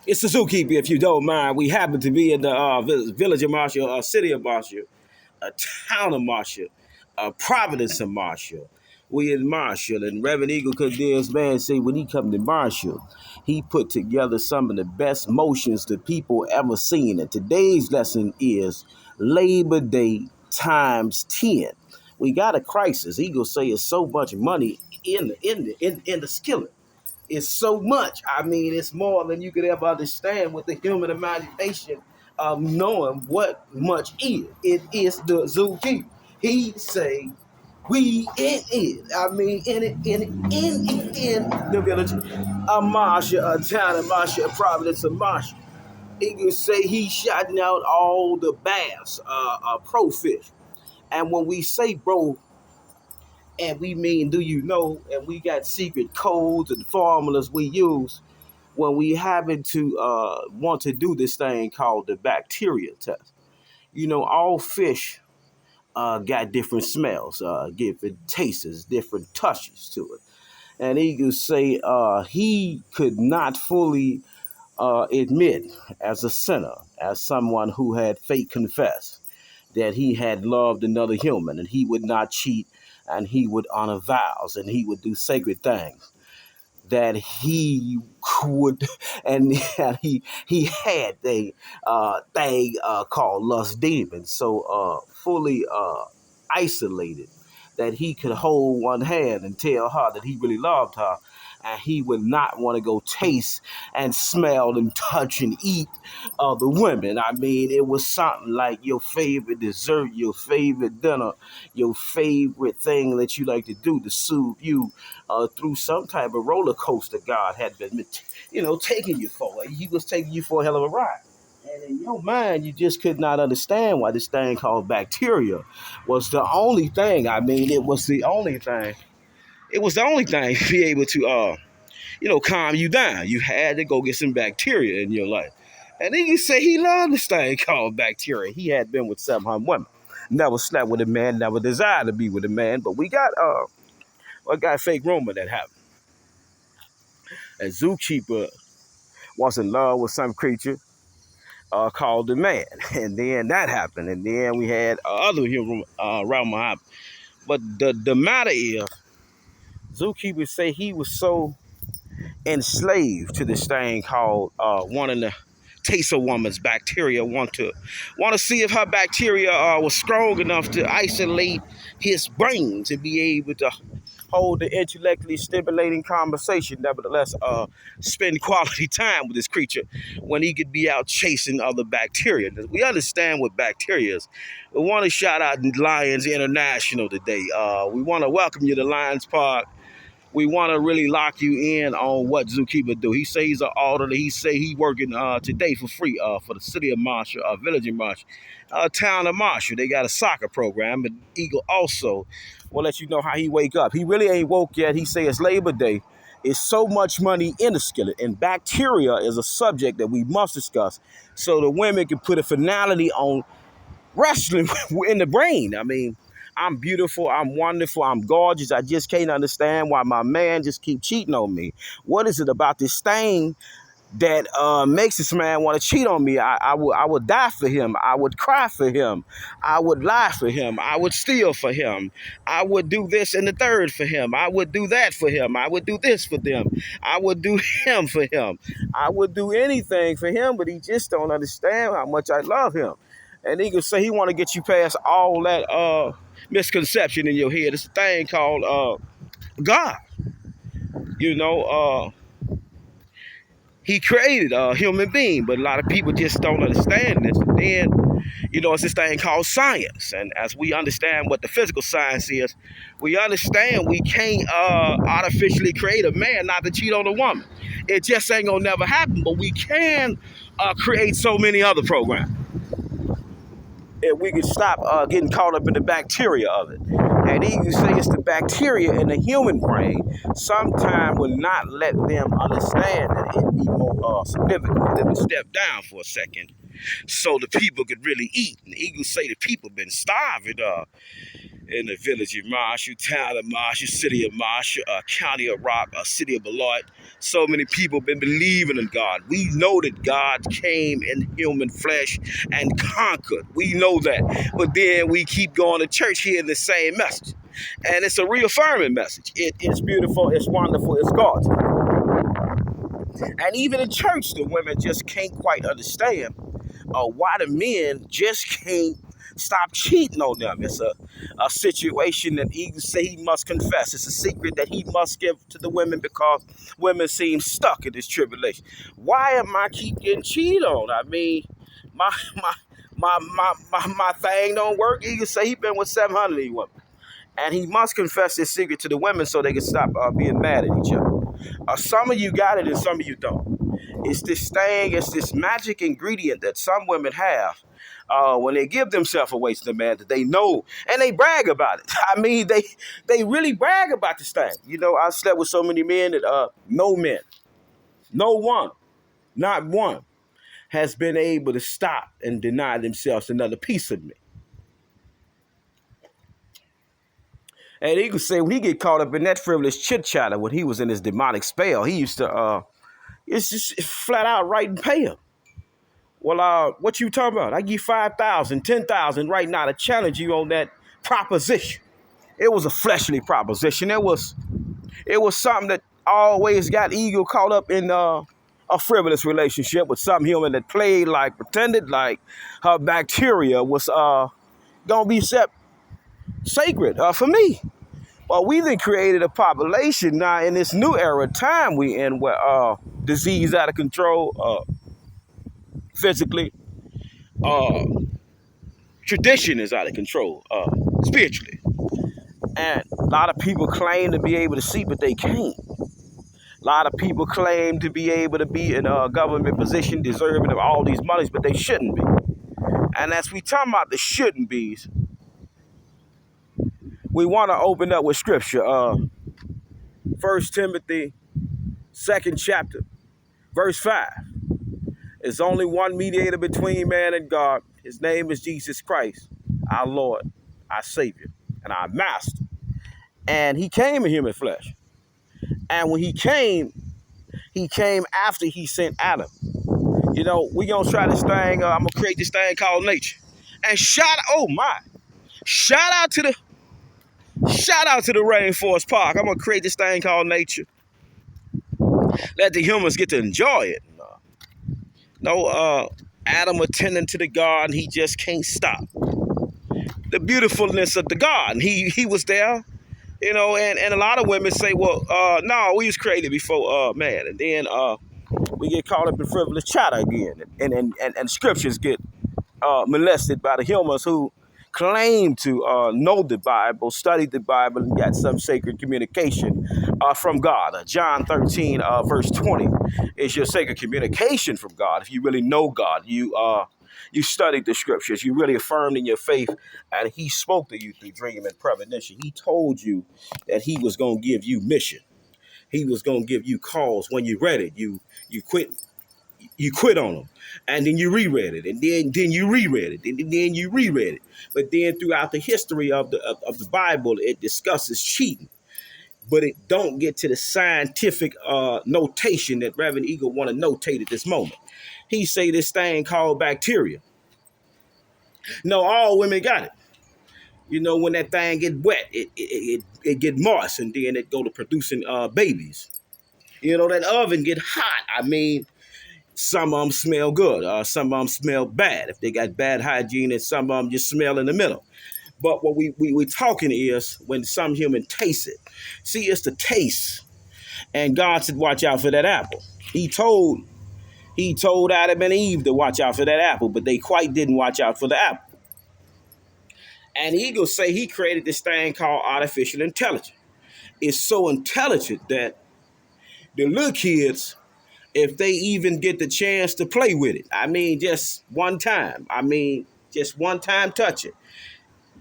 It's the zookeeper, if you don't mind. We happen to be in the village of Marshall, city of Marshall, town of Marshall, Providence of Marshall. We in Marshall, and Reverend Eagle Cadiz, man, say when he come to Marshall, he put together some of the best motions that people ever seen. And today's lesson is Labor Day times 10. We got a crisis. Eagle say it's so much money in the skillet. It's so much. I mean, it's more than you could ever understand with the human imagination of knowing what much is. It is the zookeeper. He say we in it. I mean, in the village of Marsha, a town of Marsha, a province of Marsha. He could say he's shouting out all the bass, pro fish. And when we say bro, and we mean do you know, and we got secret codes and formulas we use when we happen to want to do this thing called the bacteria test. You know, all fish got different smells, different tastes, different touches to it. And he could say he could not fully admit as a sinner, as someone who had faith confessed that he had loved another human and he would not cheat and he would honor vows and he would do sacred things that he would and he had a thing called lust demon so fully isolated that he could hold one hand and tell her that he really loved her and he would not want to go taste and smell and touch and eat other women. I mean, it was something like your favorite dessert, your favorite dinner, your favorite thing that you like to do to soothe you through some type of roller coaster God had been, taking you for. He was taking you for a hell of a ride. And in your mind, you just could not understand why this thing called bacteria was the only thing. I mean, it was the only thing. It was the only thing to be able to, calm you down. You had to go get some bacteria in your life. And then you say he loved this thing called bacteria. He had been with 700 women. Never slept with a man, never desired to be with a man. But we got a fake rumor that happened. A zookeeper was in love with some creature called the man. And then that happened. And then we had other human around Muhammad. But the matter is, zookeepers say he was so enslaved to this thing called wanting to taste a woman's bacteria, want to see if her bacteria was strong enough to isolate his brain to be able to hold the intellectually stimulating conversation, nevertheless spend quality time with this creature when he could be out chasing other bacteria. We understand what bacteria is. We want to shout out Lions International today. We want to welcome you to Lions Park. We want to really lock you in on what Zookeeper do. He says he's an auditor. He say he working today for free for the city of Marshall, village of Marshall, town of Marshall. They got a soccer program, but Eagle also will let you know how he wake up. He really ain't woke yet. He say it's Labor Day. It's so much money in the skillet, and bacteria is a subject that we must discuss so the women can put a finality on wrestling in the brain. I mean, I'm beautiful, I'm wonderful, I'm gorgeous. I just can't understand why my man just keep cheating on me. What is it about this thing that makes this man want to cheat on me? I would die for him. I would cry for him. I would lie for him. I would steal for him. I would do this and the third for him. I would do that for him. I would do this for them. I would do him for him. I would do anything for him, but he just don't understand how much I love him. And he could say he want to get you past all that misconception in your head. It's a thing called God. You know, he created a human being, but a lot of people just don't understand this. And then, it's this thing called science. And as we understand what the physical science is, we understand we can't artificially create a man not to cheat on a woman. It just ain't gonna never happen, but we can create so many other programs. If we could stop getting caught up in the bacteria of it. And even say it's the bacteria in the human brain sometimes will not let them understand that it be more significant for them to step down for a second so the people could really eat. And the Eagles say the people been starving in the village of Marshall, town of Marshall, city of Marshall, county of Rock, city of Beloit. So many people been believing in God. We know that God came in human flesh and conquered. We know that. But then we keep going to church hearing the same message. And it's a reaffirming message. It's beautiful, it's wonderful, it's God. And even in church, the women just can't quite understand why the men just can't stop cheating on them. It's a situation that he say he must confess. It's a secret that he must give to the women because women seem stuck in this tribulation. Why am I keep getting cheated on? I mean, my thing don't work. He can say he been with 700 of these women. And he must confess this secret to the women so they can stop being mad at each other. Some of you got it and some of you don't. It's this thing, it's this magic ingredient that some women have when they give themselves away to the man that they know, and they brag about it. I mean, they really brag about this thing. You know, I slept with so many men that no men, no one, not one, has been able to stop and deny themselves another piece of me. And he could say when he get caught up in that frivolous chit-chatter when he was in his demonic spell, he used to, it's just flat out right and pay him. Well, what you talking about? I give you 5,000, 10,000 right now to challenge you on that proposition. It was a fleshly proposition. It was something that always got ego caught up in a frivolous relationship with some human that played like, pretended like her bacteria was gonna be sacred for me. Well, we then created a population now in this new era time we in where disease out of control, physically, tradition is out of control, spiritually. And a lot of people claim to be able to see, but they can't. A lot of people claim to be able to be in a government position deserving of all these monies, but they shouldn't be. And as we talk about the shouldn't be's, we want to open up with scripture. 1 Timothy, 2nd chapter, verse 5. There's only one mediator between man and God. His name is Jesus Christ, our Lord, our Savior, and our Master. And he came in human flesh. And when he came after he sent Adam. You know, we gonna try this thing. I'm gonna create this thing called nature. And shout out to the Rainforest Park. I'm gonna create this thing called nature. Let the humans get to enjoy it. No, Adam attending to the garden, he just can't stop. The beautifulness of the garden, he was there, you know, and a lot of women say, well, no, we was created before man. And then we get caught up in frivolous chatter again. And scriptures get molested by the humans who claim to know the Bible, study the Bible, and got some sacred communication from God. John 13, verse 20 is your sacred communication from God. If you really know God, you studied the scriptures, you really affirmed in your faith, and he spoke to you through dream and premonition. He told you that he was going to give you mission. He was going to give you cause. When you read it, you quit on them, and then you reread it, and then you reread it, and then you reread it. But then throughout the history of the Bible, it discusses cheating, but it don't get to the scientific notation that Reverend Eagle want to notate at this moment. He say this thing called bacteria. No, all women got it. You know, when that thing get wet, it get moist, and then it go to producing babies. You know, that oven get hot. I mean, some of them smell good. Some of them smell bad if they got bad hygiene, and some of them just smell in the middle. But what we talking is when some human taste it. See, it's the taste. And God said, watch out for that apple. He told Adam and Eve to watch out for that apple, but they quite didn't watch out for the apple. And he gonna say he created this thing called artificial intelligence. It's so intelligent that the little kids, if they even get the chance to play with it, I mean, just one time touch it,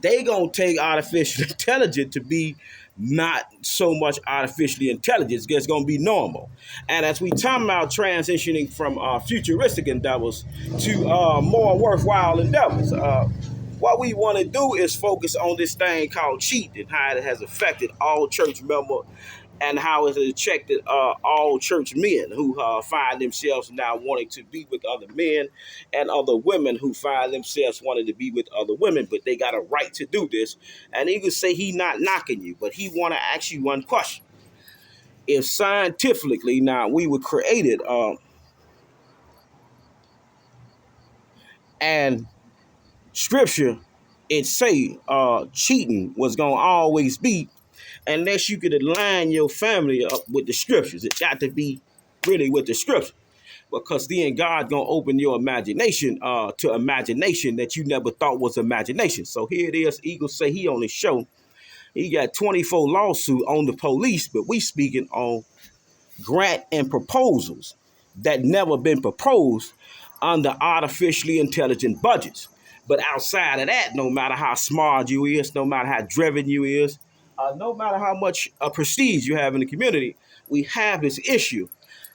they gonna take artificial intelligence to be not so much artificially intelligent. It's gonna be normal. And as we talk about transitioning from futuristic endeavors to more worthwhile endeavors, What we want to do is focus on this thing called cheating and how it has affected all church members and how it has affected all church men who find themselves now wanting to be with other men and other women who find themselves wanting to be with other women, but they got a right to do this. And he can say he not knocking you, but he want to ask you one question. If scientifically now we were created and scripture, it say cheating was going to always be unless you could align your family up with the scriptures. It got to be really with the scripture, because then God gonna open your imagination to imagination that you never thought was imagination. So here it is. Eagle say he on his show. He got 24 lawsuits on the police, but we speaking on grant and proposals that never been proposed under artificially intelligent budgets. But outside of that, no matter how smart you is, no matter how driven you is, no matter how much prestige you have in the community, we have this issue,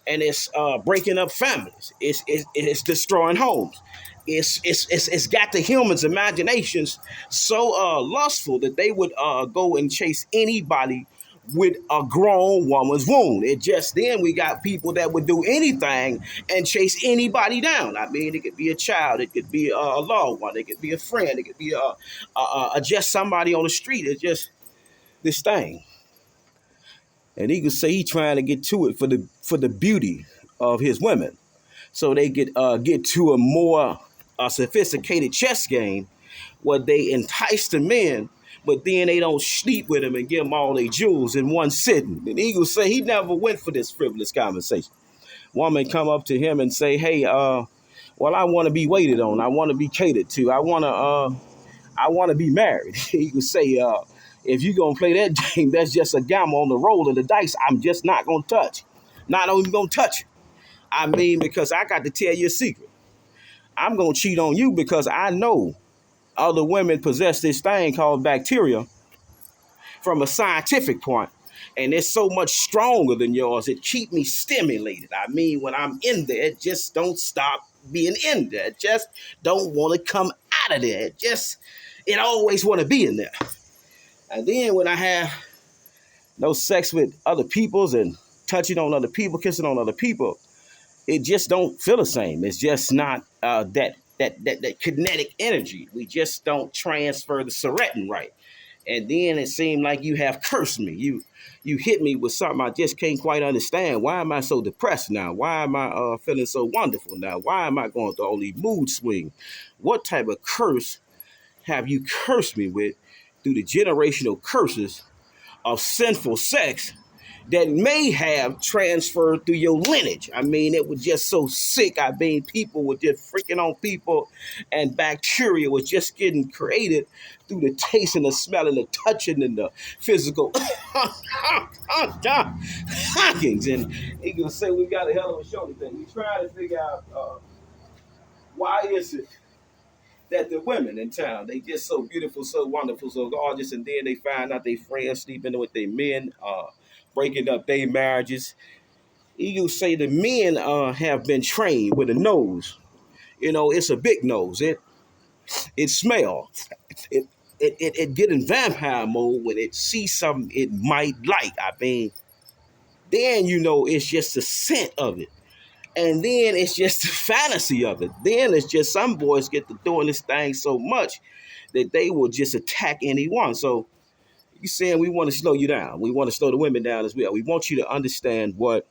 and it's breaking up families. It's destroying homes. It's got the humans' imaginations so lustful that they would go and chase anybody with a grown woman's wound. It just then we got people that would do anything and chase anybody down. I mean, it could be a child, it could be a loved one, it could be a friend, it could be just somebody on the street. It's just this thing. And he could say he trying to get to it for the beauty of his women, so they could get to a more sophisticated chess game where they entice the men, but then they don't sleep with them and give them all their jewels in one sitting. And Eagle say he never went for this frivolous conversation. Woman come up to him and say, "Hey, well, I want to be waited on. I want to be catered to. I want to be married." Eagle say, "If you gonna play that game, that's just a gamble on the roll of the dice. I'm just not gonna touch. Not even gonna touch it. I mean, because I got to tell you a secret. I'm gonna cheat on you because I know other women possess this thing called bacteria from a scientific point, and it's so much stronger than yours. It keep me stimulated. I mean, when I'm in there, it just don't stop being in there. It just don't want to come out of there. It always want to be in there. And then when I have no sex with other peoples and touching on other people, kissing on other people, it just don't feel the same. It's just not that kinetic energy. We just don't transfer the serotonin right. And then it seemed like you have cursed me. You hit me with something I just can't quite understand. Why am I so depressed now? Why am I feeling so wonderful now? Why am I going through all these mood swings? What type of curse have you cursed me with through the generational curses of sinful sex that may have transferred through your lineage? I mean, it was just so sick. I mean, people were just freaking on people, and bacteria was just getting created through the taste and the smell and the touching and the physical hockings. And he gonna say we got a hell of a show today. We trying to figure out why is it that the women in town, they just so beautiful, so wonderful, so gorgeous, and then they find out they friends sleeping with their men, breaking up their marriages. You say the men have been trained with a nose. You know, it's a big nose. It smells. It get in vampire mode when it sees something it might like. I mean, then you know it's just the scent of it. And then it's just the fantasy of it. Then it's just some boys get to doing this thing so much that they will just attack anyone. So you saying we want to slow you down. We want to slow the women down as well. We want you to understand what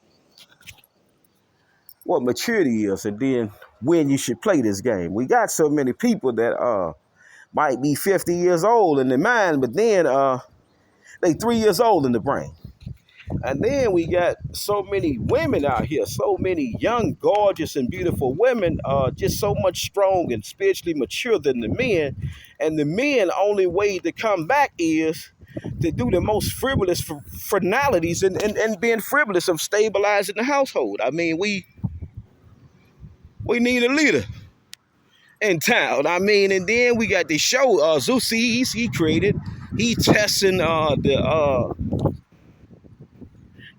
maturity is, and then when you should play this game. We got so many people that might be 50 years old in their mind, but then they 3 years old in the brain. And then we got so many women out here, so many young, gorgeous, and beautiful women, just so much strong and spiritually mature than the men. And the men, only way to come back is to do the most frivolous finalities and being frivolous of stabilizing the household. I mean, we need a leader in town. I mean, and then we got the show Zeus he created. He testing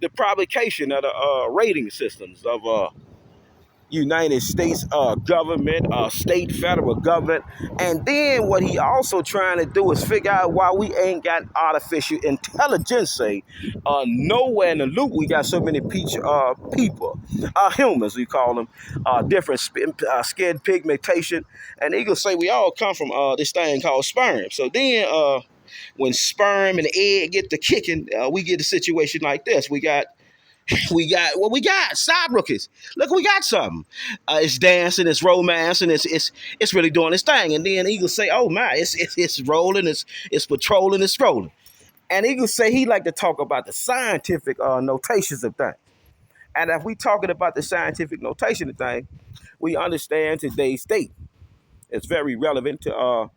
the provocation of the rating systems of United States government, state, federal government. And then what he also trying to do is figure out why we ain't got artificial intelligence nowhere in the loop. We got so many people, humans, we call them, different skin pigmentation. And they gonna say we all come from this thing called sperm. So then when sperm and egg get to kicking, we get a situation like this. We got side rookies. Look, we got something. It's dancing, it's romancing, it's really doing its thing. And then Eagle say, "Oh my, it's rolling, it's patrolling, it's strolling." And Eagle say he like to talk about the scientific notations of things. And if we talking about the scientific notation of things, we understand today's date. It's very relevant to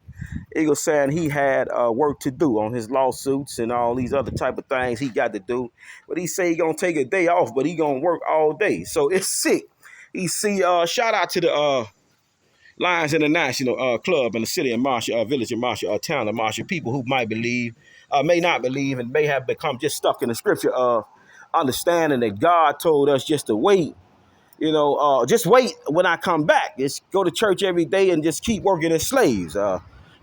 Eagle saying he had work to do on his lawsuits and all these other type of things he got to do. But he say he gonna take a day off, but he gonna work all day. So it's sick. He see shout out to the Lions International Club in the city of Marshall, village of Marshall, town of Marshall. People who might believe, may not believe, and may have become just stuck in the scripture of understanding that God told us just to wait. Just wait when I come back. Just go to church every day and just keep working as slaves.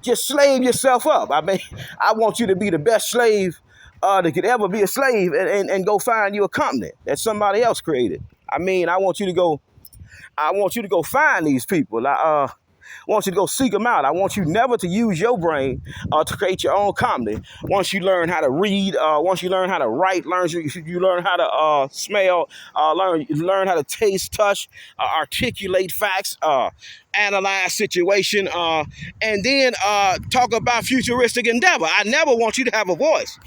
Just slave yourself up. I mean, I want you to be the best slave that could ever be a slave and go find you a company that somebody else created. I mean, I want you to go find these people. I want you to go seek them out. I want you never to use your brain to create your own company. Once you learn how to read, once you learn how to write, you learn how to smell, learn how to taste, touch, articulate facts, analyze situation, and then talk about futuristic endeavor. I never want you to have a voice.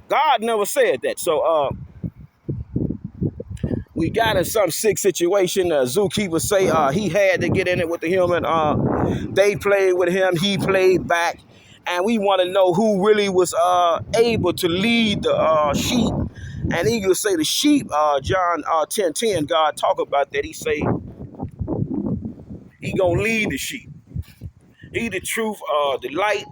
God never said that. So we got in some sick situation. Zookeeper say he had to get in it with the human. They played with him. He played back. And we want to know who really was able to lead the sheep. And he will say the sheep, John 10:10, God talk about that. He say he going to lead the sheep. He the truth, the light,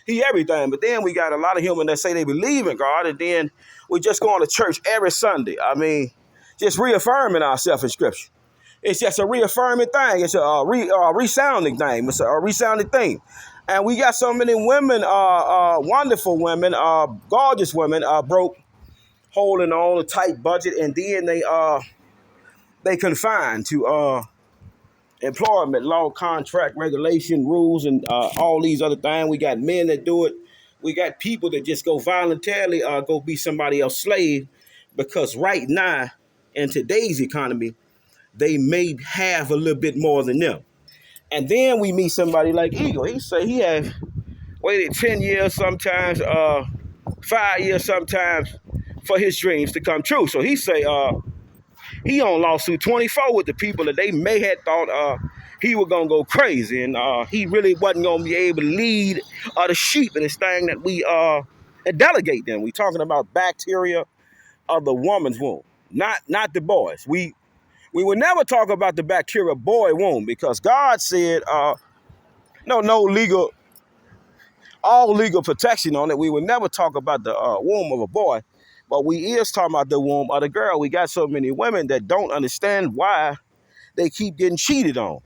he everything. But then we got a lot of humans that say they believe in God. And then we just going to church every Sunday. I mean, just reaffirming ourselves in scripture. It's just a reaffirming thing. It's a resounding thing. It's a resounding thing. And we got so many women, wonderful women, gorgeous women, broke, holding on a tight budget, and then they confined to employment law, contract, regulation, rules, and all these other things. We got men that do it. We got people that just go voluntarily go be somebody else's slave because right now, in today's economy, they may have a little bit more than them. And then we meet somebody like Eagle. He say he has waited 10 years sometimes, 5 years sometimes for his dreams to come true. So he say he on lawsuit 24 with the people that they may have thought he was going to go crazy. And he really wasn't going to be able to lead the sheep in this thing that we delegate them. We talking about bacteria of the woman's womb. Not the boys. We would never talk about the bacteria boy womb because God said no legal, all legal protection on it. We would never talk about the womb of a boy, but we is talking about the womb of the girl. We got so many women that don't understand why they keep getting cheated on.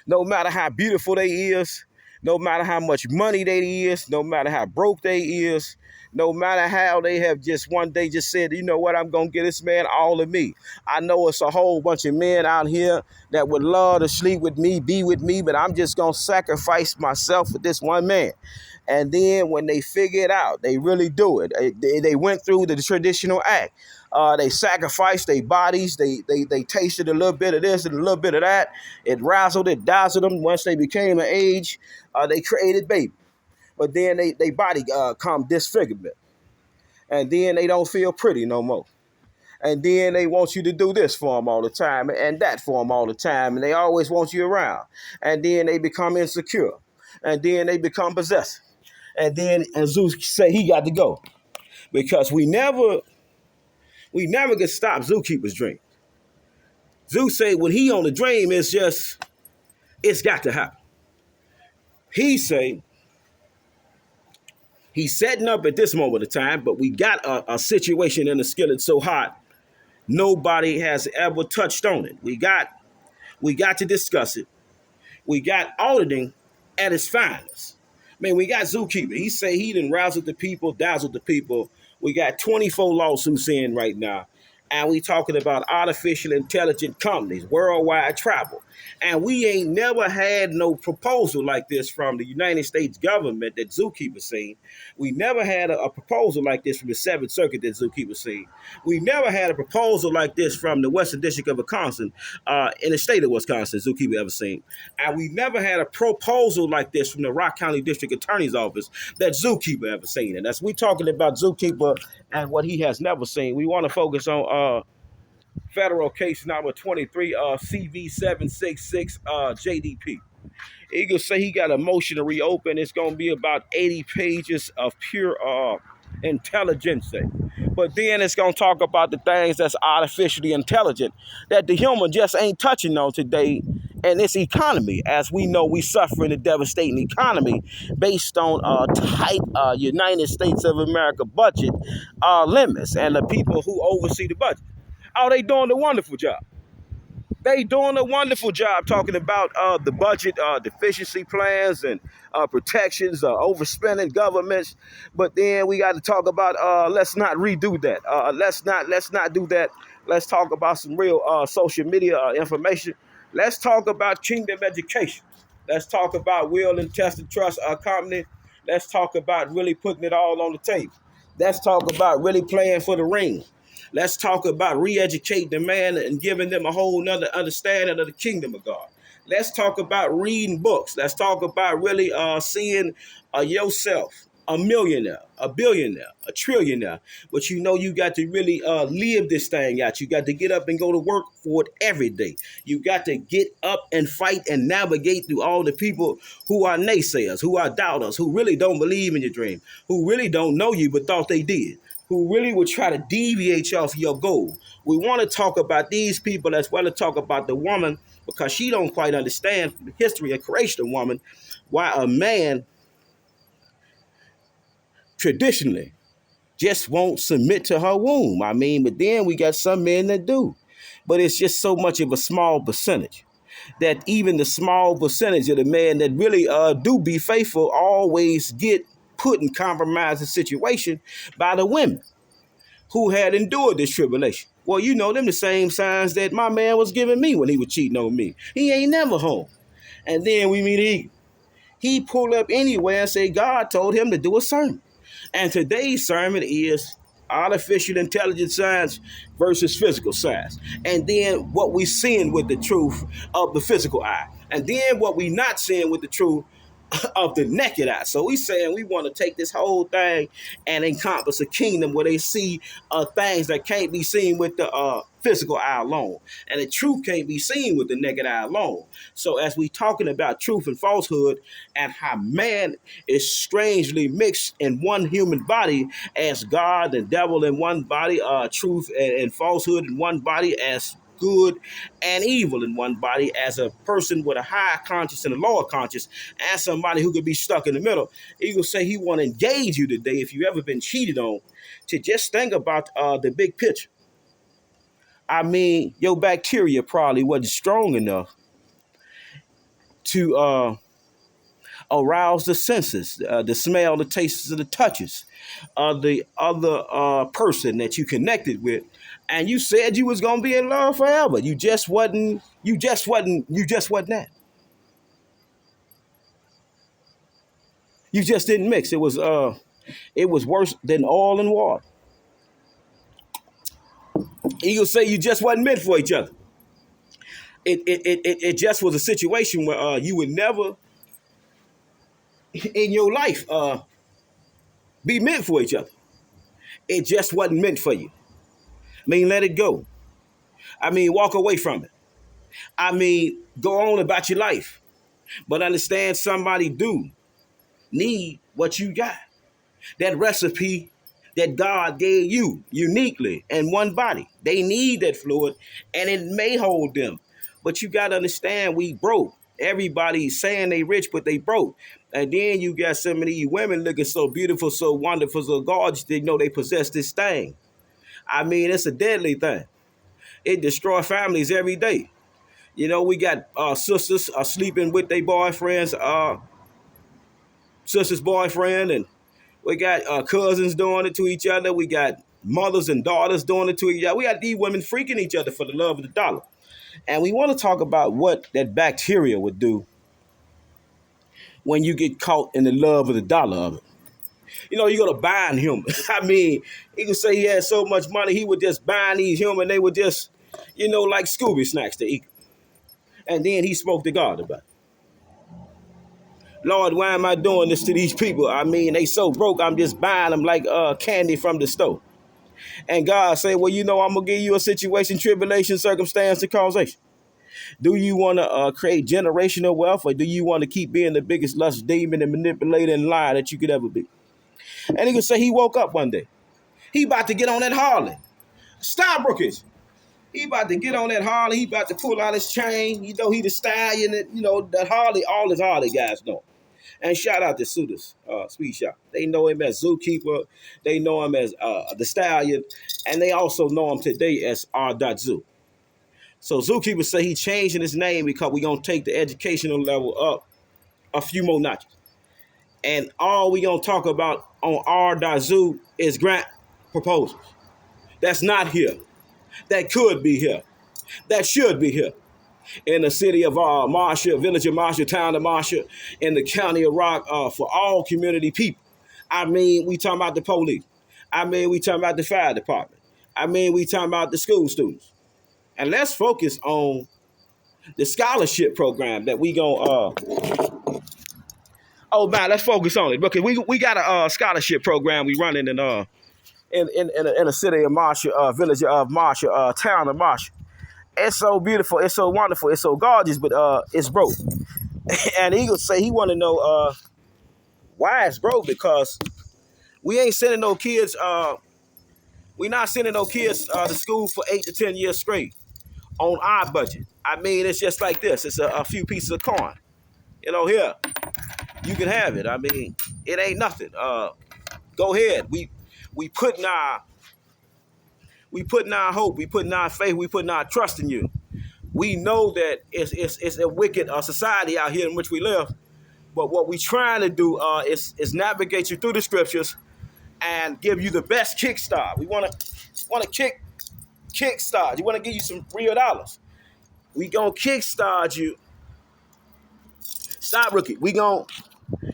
No matter how beautiful they is, no matter how much money they is, no matter how broke they is, no matter how they have just one day just said, you know what, I'm going to get this man all of me. I know it's a whole bunch of men out here that would love to sleep with me, be with me, but I'm just going to sacrifice myself for this one man. And then when they figure it out, they really do it. They went through the traditional act. They sacrificed their bodies. They tasted a little bit of this and a little bit of that. It razzled, it dazzled them. Once they became an age, they created baby. But then they body come disfigurement. And then they don't feel pretty no more. And then they want you to do this for them all the time and that for them all the time. And they always want you around. And then they become insecure. And then they become possessive. And then Zeus say he got to go. Because we never can stop Zookeeper's dream. Zeus say when he on the dream, it's got to happen. He say, he's setting up at this moment of time, but we got a situation in the skillet so hot, nobody has ever touched on it. We got We got to discuss it. We got auditing at its finest. Man, we got Zookeeper. He say he done roused the people, dazzled the people. We got 24 lawsuits in right now. And we talking about artificial intelligent companies, worldwide travel. And we ain't never had no proposal like this from the United States government that Zookeeper seen. We never had a proposal like this from the Seventh Circuit that Zookeeper seen. We never had a proposal like this from the Western District of Wisconsin, in the state of Wisconsin, Zookeeper ever seen. And we never had a proposal like this from the Rock County District Attorney's Office that Zookeeper ever seen. And that's we talking about Zookeeper and what he has never seen. We want to focus on federal case number 23, CV766 JDP. Eagle say he got a motion to reopen. It's going to be about 80 pages of pure intelligence. But then it's going to talk about the things that's artificially intelligent that the human just ain't touching on today in this economy. As we know, we suffering a devastating economy based on tight United States of America budget limits and the people who oversee the budget. Oh, they doing a wonderful job. They doing a wonderful job talking about the budget deficiency plans and protections, overspending governments. But then we got to talk about let's not redo that. Let's not do that. Let's talk about some real social media information. Let's talk about kingdom education. Let's talk about will and test and trust company. Let's talk about really putting it all on the table. Let's talk about really playing for the ring. Let's talk about re-educating the man and giving them a whole nother understanding of the kingdom of God. Let's talk about reading books. Let's talk about really seeing yourself a millionaire, a billionaire, a trillionaire. But you know you got to really live this thing out. You got to get up and go to work for it every day. You got to get up and fight and navigate through all the people who are naysayers, who are doubters, who really don't believe in your dream, who really don't know you but thought they did, who really would try to deviate you off your goal. We want to talk about these people as well as talk about the woman because she don't quite understand the history and creation of woman, why a man traditionally just won't submit to her womb. I mean, but then we got some men that do. But it's just so much of a small percentage that even the small percentage of the men that really do be faithful always get put in compromising situation by the women who had endured this tribulation. Well, you know them the same signs that my man was giving me when he was cheating on me. He ain't never home. And then we meet he pulled up anywhere and said God told him to do a sermon. And today's sermon is artificial intelligence science versus physical science. And then what we seeing with the truth of the physical eye. And then what we not seeing with the truth of the naked eye. So we saying we want to take this whole thing and encompass a kingdom where they see things that can't be seen with the physical eye alone. And the truth can't be seen with the naked eye alone. So as we talking about truth and falsehood and how man is strangely mixed in one human body as God and devil in one body, truth and falsehood in one body as good and evil in one body as a person with a higher conscience and a lower conscience, as somebody who could be stuck in the middle. He will say he want to engage you today if you've ever been cheated on to just think about the big picture. I mean, your bacteria probably wasn't strong enough to arouse the senses, the smell, the tastes, and the touches of the other person that you connected with. And you said you was gonna be in love forever. You just wasn't that. You just didn't mix. It was worse than oil and water. He'll say you just wasn't meant for each other. It just was a situation where you would never in your life be meant for each other. It just wasn't meant for you. I mean, let it go. I mean, walk away from it. I mean, go on about your life. But understand somebody do need what you got. That recipe that God gave you uniquely in one body. They need that fluid and it may hold them. But you got to understand we broke. Everybody's saying they rich, but they broke. And then you got some of these women looking so beautiful, so wonderful, so gorgeous, they know they possess this thing. I mean, it's a deadly thing. It destroys families every day. We got sisters sleeping with their boyfriends, sister's boyfriend, and we got cousins doing it to each other. We got mothers and daughters doing it to each other. We got these women freaking each other for the love of the dollar. And we want to talk about what that bacteria would do when you get caught in the love of the dollar of it. You go to buying him. I mean, he could say he had so much money, he would just buy these human. They would just, like Scooby snacks to eat. And then he spoke to God about it. Lord, why am I doing this to these people? I mean, they so broke, I'm just buying them like candy from the store. And God said, well, I'm going to give you a situation, tribulation, circumstance, and causation. Do you want to create generational wealth, or do you want to keep being the biggest lust demon and manipulator and liar that you could ever be? And he could say he woke up one day. He about to get on that Harley. Stockbrokers. He about to get on that Harley. He about to pull out his chain. He the stallion. That Harley, all his Harley guys know. And shout out to Sudas, Speed Shop. They know him as Zookeeper. They know him as the Stallion. And they also know him today as R.Zoo. So Zookeeper say he changing his name because we're going to take the educational level up a few more notches. And all we going to talk about on R.Zoo is grant proposals. That's not here. That could be here. That should be here. In the city of Marshall, village of Marshall, town of Marshall, in the county of Rock, for all community people. I mean, we talking about the police. I mean, we talking about the fire department. I mean, we talking about the school students. And let's focus on the scholarship program that we going let's focus on it. Because we got a scholarship program we running in the city of Marshall, village of Marshall, town of Marshall. It's so beautiful, it's so wonderful, it's so gorgeous, but it's broke. And Eagle say he want to know why it's broke, because we ain't sending no kids. We not sending no kids to school for 8 to 10 years straight on our budget. I mean, it's just like this. It's a few pieces of corn. Here you can have it. I mean, it ain't nothing. Go ahead. We putting our hope, we putting our faith, we putting our trust in you. We know that it's a wicked society out here in which we live, but what we trying to do is navigate you through the scriptures and give you the best kickstart. We want to kickstart. You want to give you some real dollars. We gonna kickstart you. Stop, rookie. We gonna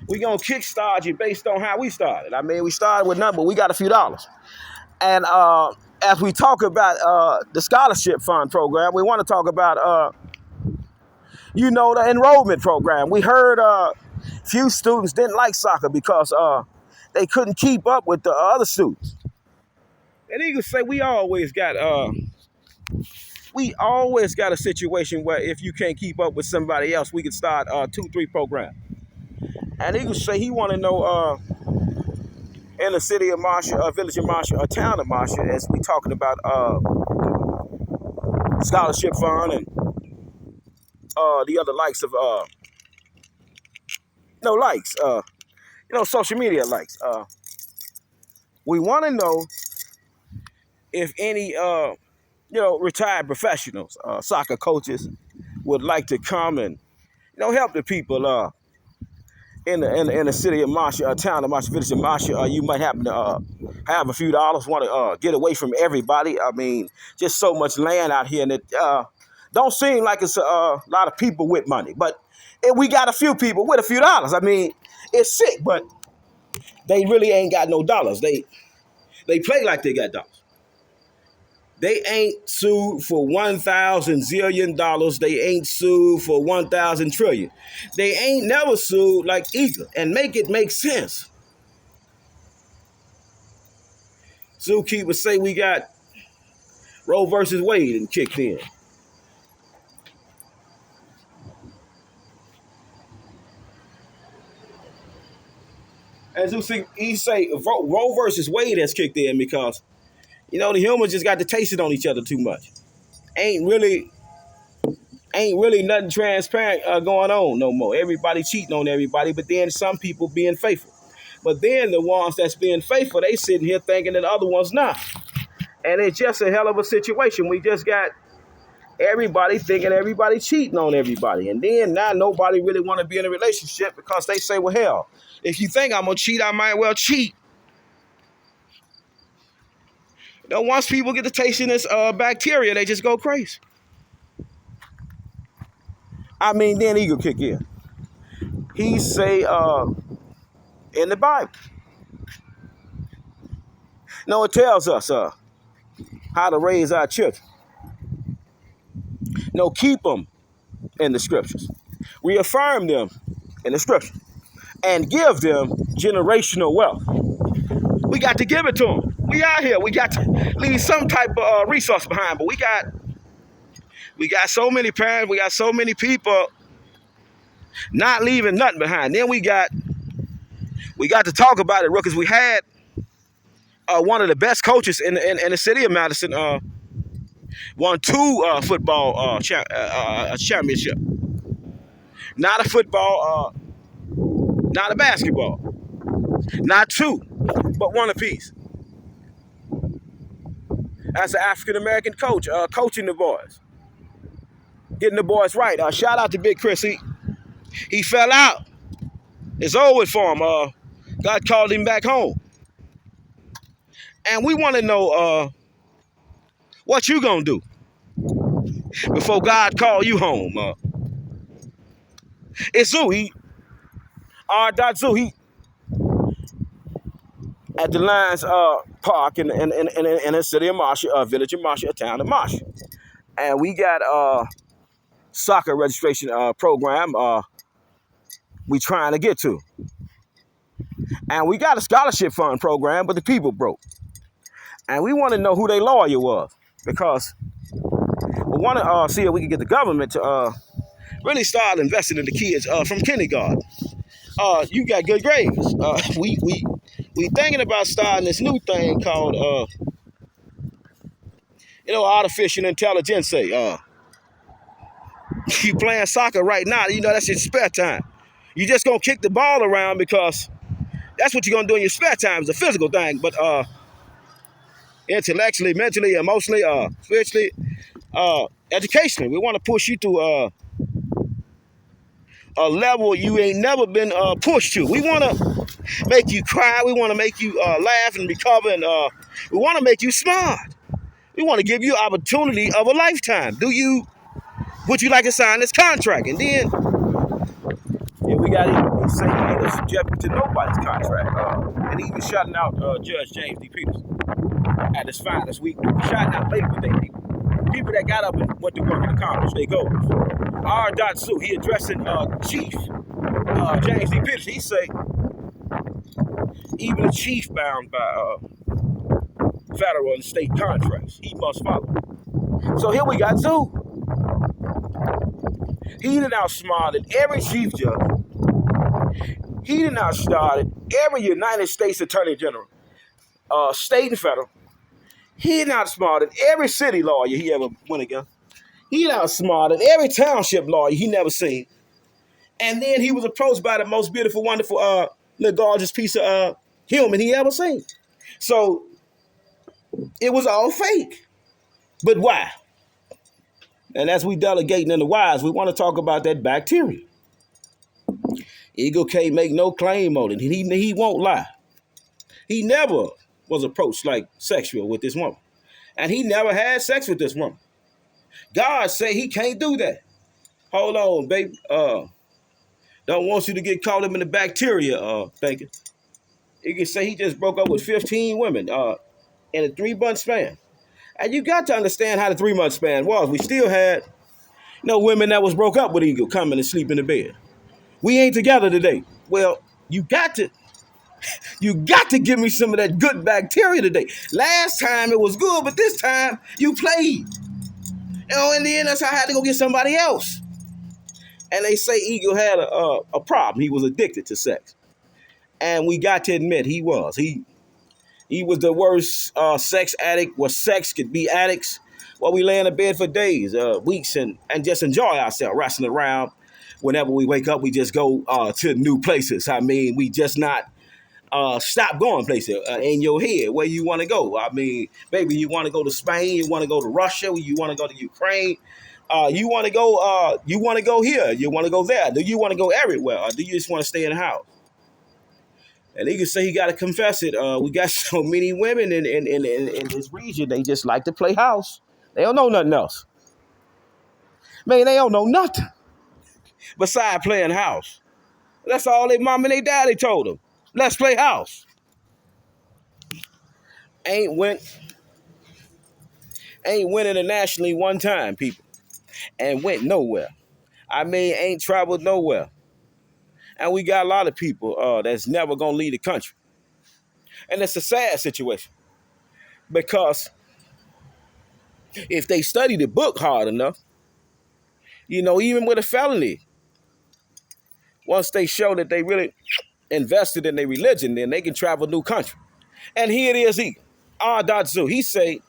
kickstart you based on how we started. I mean, we started with nothing, but we got a few dollars. And as we talk about the scholarship fund program, we want to talk about, the enrollment program. We heard few students didn't like soccer because they couldn't keep up with the other students. And he could say we always got a situation where if you can't keep up with somebody else, we could start 2-3 programs. And he could say he want to know in the city of Marshall, village of Marshall, town of Marshall, as we talking about scholarship fund and the other likes of social media likes. We want to know if any retired professionals, soccer coaches, would like to come and help the people in the city of Marshall, town of Marshall, village of Marshall. You might happen to have a few dollars, want to get away from everybody. I mean, just so much land out here, and it don't seem like it's a lot of people with money, but we got a few people with a few dollars. I mean, it's sick, but they really ain't got no dollars. They play like they got dollars. They ain't sued for 1,000 zillion dollars. They ain't sued for 1,000 trillion. They ain't never sued like Eagle, and make it make sense. Zookeepers say we got Roe versus Wade and kicked in. As he say Roe versus Wade has kicked in because the humans just got to taste it on each other too much. Ain't really nothing transparent going on no more. Everybody cheating on everybody, but then some people being faithful. But then the ones that's being faithful, they sitting here thinking that the other ones not. And it's just a hell of a situation. We just got Everybody thinking everybody cheating on everybody. And then now nobody really want to be in a relationship because they say, well, hell, if you think I'm going to cheat, I might well cheat. You know, once people get to tasting this bacteria, they just go crazy. I mean, then ego kick in. He say in the Bible. No, it tells us how to raise our children. No, keep them in the scriptures. Reaffirm them in the scriptures. And give them generational wealth. We got to give it to them. We out here. We got to leave some type of resource behind. But we got so many parents. We got so many people not leaving nothing behind. Then we got to talk about it, because we had one of the best coaches in the city of Madison won 2 football championship. Not a football, not a basketball, not 2, but 1 apiece. As an African-American coach, coaching the boys, getting the boys right. Shout out to Big Chris. He fell out. It's over for him. God called him back home. And we want to know what you gonna do before God call you home. It's Zoo. R.Zoo. He at the Lions Park in the city of Marshall, village of Marshall, town of Marshall. And we got soccer registration program we trying to get to. And we got a scholarship fund program, but the people broke. And we want to know who their lawyer was, because we want to see if we can get the government to really start investing in the kids from kindergarten. You got good grades. We thinking about starting this new thing called artificial intelligence. You playing soccer right now, that's your spare time. You just gonna kick the ball around because that's what you're gonna do in your spare time. It's a physical thing, but intellectually, mentally, emotionally, spiritually, educationally, we want to push you to a level you ain't never been pushed to. We want to make you cry. We want to make you laugh and recover, and we want to make you smart. We want to give you opportunity of a lifetime. Would you like to sign this contract? And then we got to say he ain't subject to nobody's contract. And even shouting out Judge James D. Peters at his finest. We shouting out Labor Day people that got up and went to work and accomplished their goals. R.Zoo, he addressing Chief James D. Peters. He say, even a chief bound by federal and state contracts, he must follow. So here we got Zoo. He done outsmarted every chief judge. He done outsmarted every United States Attorney General, state and federal. He done outsmarted every city lawyer he ever went against. He done outsmarted every township lawyer he never seen. And then he was approached by the most beautiful, wonderful, little gorgeous piece of human he ever seen. So it was all fake. But why? And as we delegating in the whys, we want to talk about that bacteria. Eagle can't make no claim on it. He won't lie. He never was approached like sexual with this woman. And he never had sex with this woman. God say he can't do that. Hold on, baby. Don't want you to get caught up in the bacteria thinking. You can say he just broke up with 15 women in a 3-month span. And you got to understand how the 3-month span was. We still had women that was broke up with Eagle coming and sleep in the bed. We ain't together today. Well, you got to give me some of that good bacteria today. Last time it was good, but this time you played. In the end, that's how I had to go get somebody else. And they say Eagle had a problem. He was addicted to sex. And we got to admit he was. He was the worst sex addict where sex could be addicts. Well, we lay in the bed for days, weeks, and just enjoy ourselves, wrestling around. Whenever we wake up, we just go to new places. I mean, we just not stop going places in your head where you want to go. I mean, baby, you want to go to Spain, you want to go to Russia, you want to go to Ukraine. You want to go? You want to go here? You want to go there? Do you want to go everywhere, or do you just want to stay in the house? And he can say he got to confess it. We got so many women in this region. They just like to play house. They don't know nothing else. Man, they don't know nothing besides playing house. That's all their mom and their daddy told them. Let's play house. Ain't went internationally one time, people, and went nowhere. I mean, ain't traveled nowhere. And we got a lot of people that's never gonna leave the country. And it's a sad situation because if they study the book hard enough, even with a felony, once they show that they really invested in their religion, then they can travel a new country. And here it is, R.Zu. He say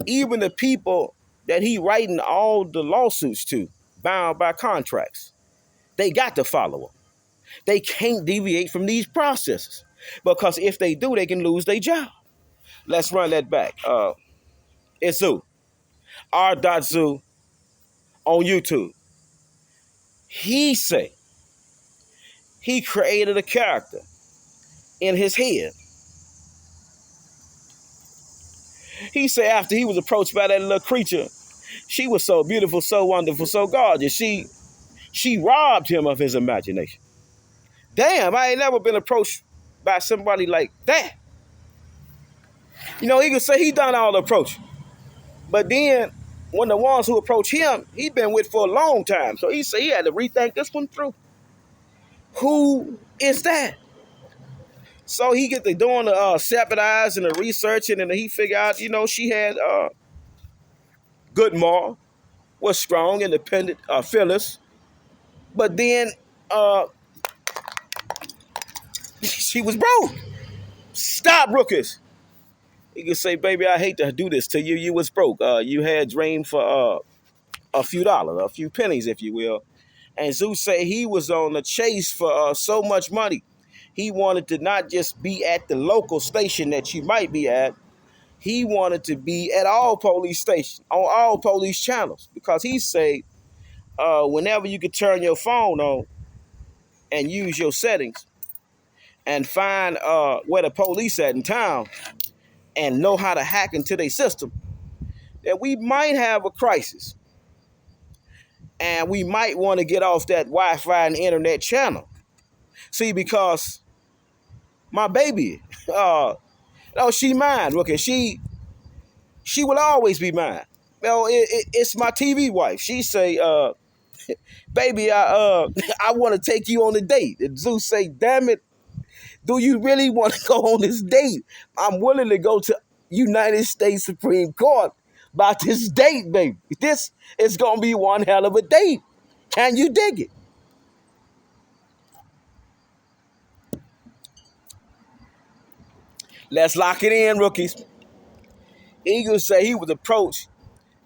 even the people that he writing all the lawsuits to, bound by contracts, they got to follow him. They can't deviate from these processes because if they do, they can lose their job. Let's run that back. It's Zoo, R.Zu on YouTube. He say he created a character in his head. He said after he was approached by that little creature, she was so beautiful, so wonderful, so gorgeous. She robbed him of his imagination. Damn, I ain't never been approached by somebody like that. He could say he done all the approaching. But then when the ones who approach him, he been with for a long time. So he said he had to rethink this one through. Who is that? So he get to doing the separate eyes and the researching, and he figure out, she had good moral, was strong, independent, fearless. But then she was broke. Stop, rookies. He could say, baby, I hate to do this to you. You was broke. You had dreamed for a few dollars, a few pennies, if you will. And Zeus said he was on the chase for so much money. He wanted to not just be at the local station that you might be at. He wanted to be at all police stations, on all police channels. Because he said, whenever you could turn your phone on and use your settings and find where the police at in town and know how to hack into their system, that we might have a crisis. And we might want to get off that Wi-Fi and internet channel. See, because my baby, she mine. Okay, she will always be mine. It's my TV wife. She say, baby, I want to take you on a date. And Zeus say, damn it, do you really want to go on this date? I'm willing to go to United States Supreme Court about this date, baby. This is going to be one hell of a date. Can you dig it? Let's lock it in, rookies. Eagle say he was approached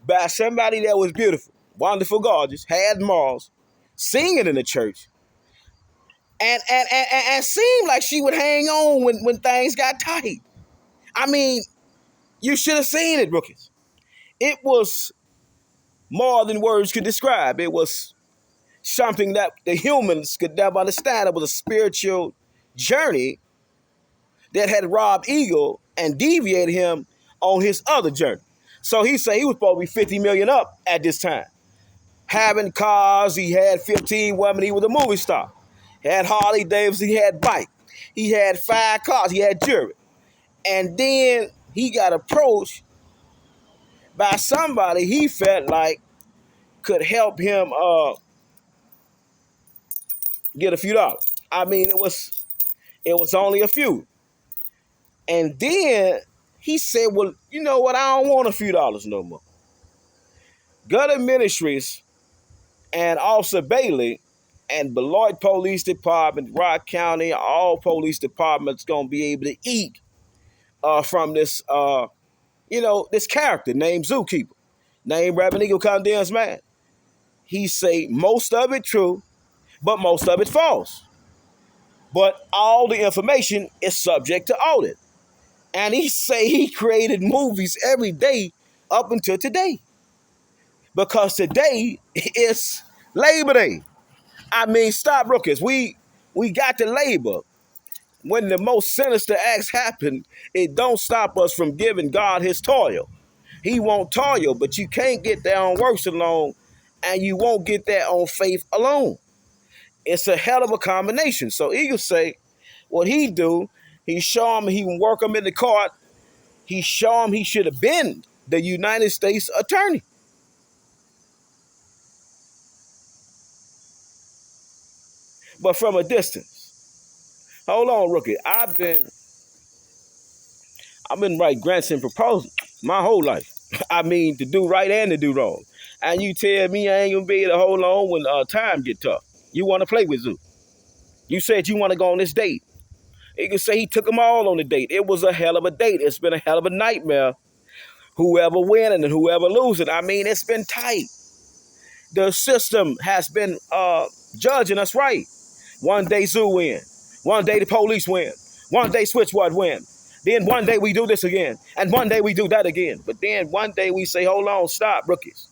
by somebody that was beautiful, wonderful, gorgeous, had morals, singing in the church, and seemed like she would hang on when things got tight. I mean, you should have seen it, rookies. It was more than words could describe. It was something that the humans could never understand. It was a spiritual journey that had robbed Eagle and deviated him on his other journey. So he said he was supposed to be 50 million up at this time. Having cars, he had 15 women, he was a movie star. He had Harley Davidson, he had bike. He had 5 cars, he had jewelry. And then he got approached by somebody he felt like could help him get a few dollars. I mean, it was only a few. And then he said, well, you know what? I don't want a few dollars no more. Gutter Ministries and Officer Bailey and Beloit Police Department, Rock County, all police departments going to be able to eat from this, this character named Zookeeper, named Reverend Eagle Condemns Man. He say most of it true, but most of it false. But all the information is subject to audit. And he say he created movies every day up until today. because today is Labor Day. I mean, stop rookies. We got to labor. When the most sinister acts happen, it don't stop us from giving God his toil. He won't toil, but you can't get there on works alone, and you won't get there on faith alone. It's a hell of a combination. So Eagle say, what he do, he show him, he work him in the court. He show him he should have been the United States attorney. But from a distance. Hold on, rookie. I've been writing grants and proposals my whole life. I mean, to do right and to do wrong. And you tell me I ain't gonna be able to hold on when time get tough. You want to play with Zoo. You said you want to go on this date. He can say he took them all on the date. It was a hell of a date. It's been a hell of a nightmare. Whoever winning and whoever losing. I mean, it's been tight. The system has been judging us right. One day Zoo win. One day the police win. One day Switchboard win. Then one day we do this again. And one day we do that again. But then one day we say, hold on, stop, rookies.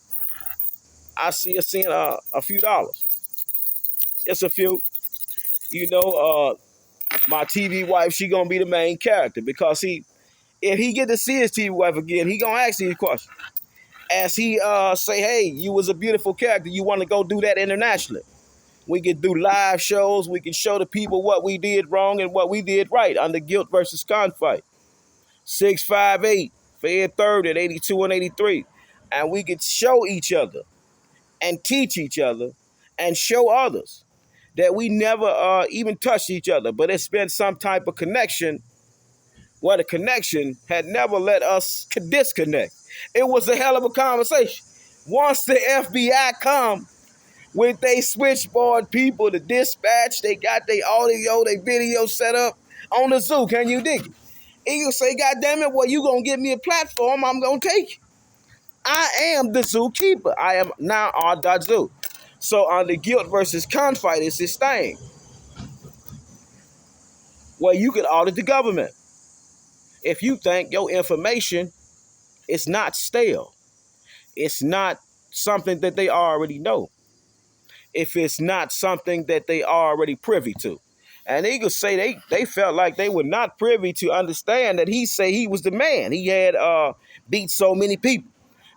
I see us seeing a few dollars. It's a few. You know, my TV wife, she gonna be the main character because if he get to see his TV wife again, he gonna ask these questions. As he say, hey, you was a beautiful character. You want to go do that internationally? We can do live shows. We can show the people what we did wrong and what we did right under Guilt versus Confight. 658, Fed Third at 82 and 83. And we could show each other and teach each other and show others that we never even touched each other. But it's been some type of connection where the connection had never let us disconnect. It was a hell of a conversation. Once the FBI come with they switchboard people, the dispatch, they got their audio, their video set up on the Zoo. Can you dig it? Eagle say, God damn it, well, you gonna give me a platform, I'm gonna take it. I am the zookeeper. I am now R.Zoo. So on the Guilt versus Confight is this thing where you can audit the government. If you think your information is not stale, it's not something that they already know, if it's not something that they already privy to. And Eagle say they felt like they were not privy to understand that he say he was the man. He had beat so many people.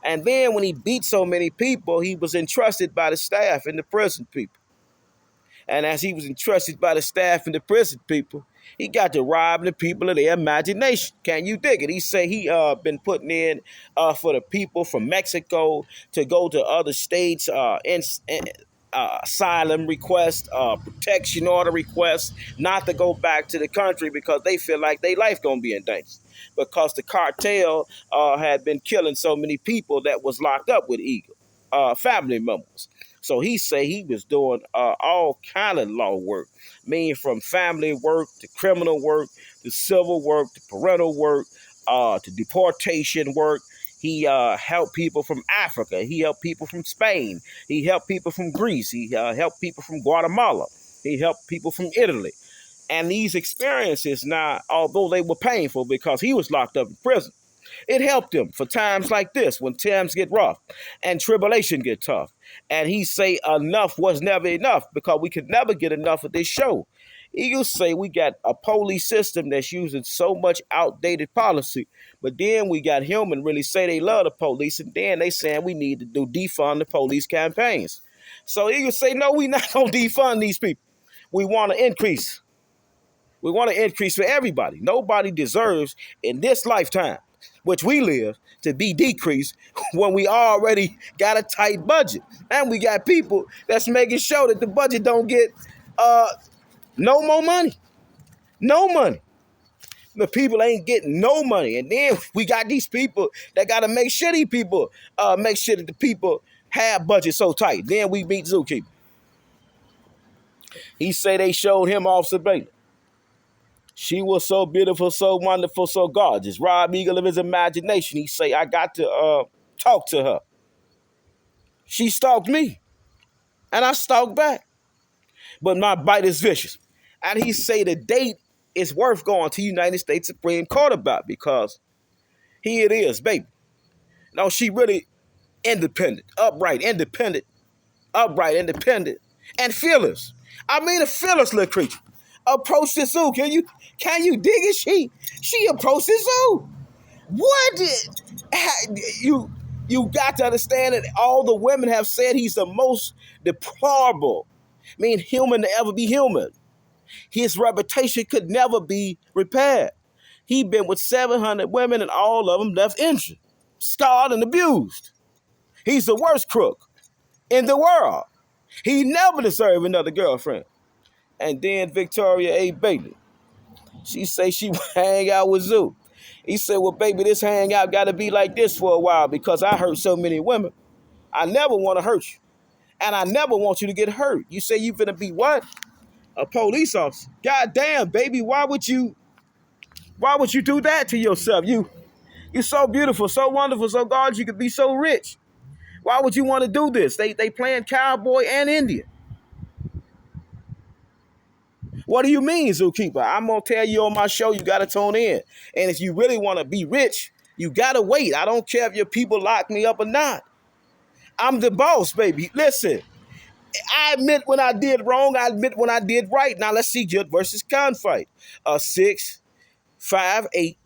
And then when he beat so many people, he was entrusted by the staff and the prison people. And as he was entrusted by the staff and the prison people, he got to rob the people of their imagination. Can you dig it? He say he been putting in for the people from Mexico to go to other states, asylum requests, protection order requests, not to go back to the country because they feel like their life gonna be in danger. Because the cartel had been killing so many people that was locked up with Eagle, family members. So he say he was doing all kind of law work, meaning from family work to criminal work to civil work to parental work to deportation work. He helped people from Africa. He helped people from Spain. He helped people from Greece. He helped people from Guatemala. He helped people from Italy. And these experiences now, although they were painful because he was locked up in prison, it helped him for times like this when times get rough and tribulation get tough. And he say enough was never enough because we could never get enough of this show. Eagles say we got a police system that's using so much outdated policy, but then we got human really say they love the police, and then they saying we need to do defund the police campaigns. So Eagles say, no, we not going to defund these people. We want to increase. We want to increase for everybody. Nobody deserves in this lifetime, which we live, to be decreased when we already got a tight budget. And we got people that's making sure that the budget don't get no more money. No money. The people ain't getting no money. And then we got these people that got to make sure these people make sure that the people have budget so tight. Then we beat Zookeeper. He say they showed him Officer Bailey. She was so beautiful, so wonderful, so gorgeous. Rob Eagle of his imagination. He say, I got to talk to her. She stalked me. And I stalked back. But my bite is vicious. And he say the date is worth going to United States Supreme Court about because here it is, baby. No, she really independent, upright, independent, and fearless. I mean, a fearless little creature. Approach the zoo. Can you dig it? She approached the zoo. What you got to understand that all the women have said he's the most deplorable, human to ever be human. His reputation could never be repaired. He been with 700 women and all of them left injured, scarred, and abused. He's the worst crook in the world. He never deserved another girlfriend. And then Victoria A. Bailey, she say she hang out with Zoo. He said, well, baby, this hangout got to be like this for a while because I hurt so many women. I never want to hurt you. And I never want you to get hurt. You say you finna be what? A police officer. God damn, baby, why would you do that to yourself? You're so beautiful, so wonderful, so gorgeous, you could be so rich. Why would you want to do this? They playing cowboy and Indian. What do you mean, Zookeeper? I'm going to tell you on my show, you got to tune in. And if you really want to be rich, you got to wait. I don't care if your people lock me up or not. I'm the boss, baby. Listen, I admit when I did wrong. I admit when I did right. Now, let's see Good versus Confight. 6, 5, 8.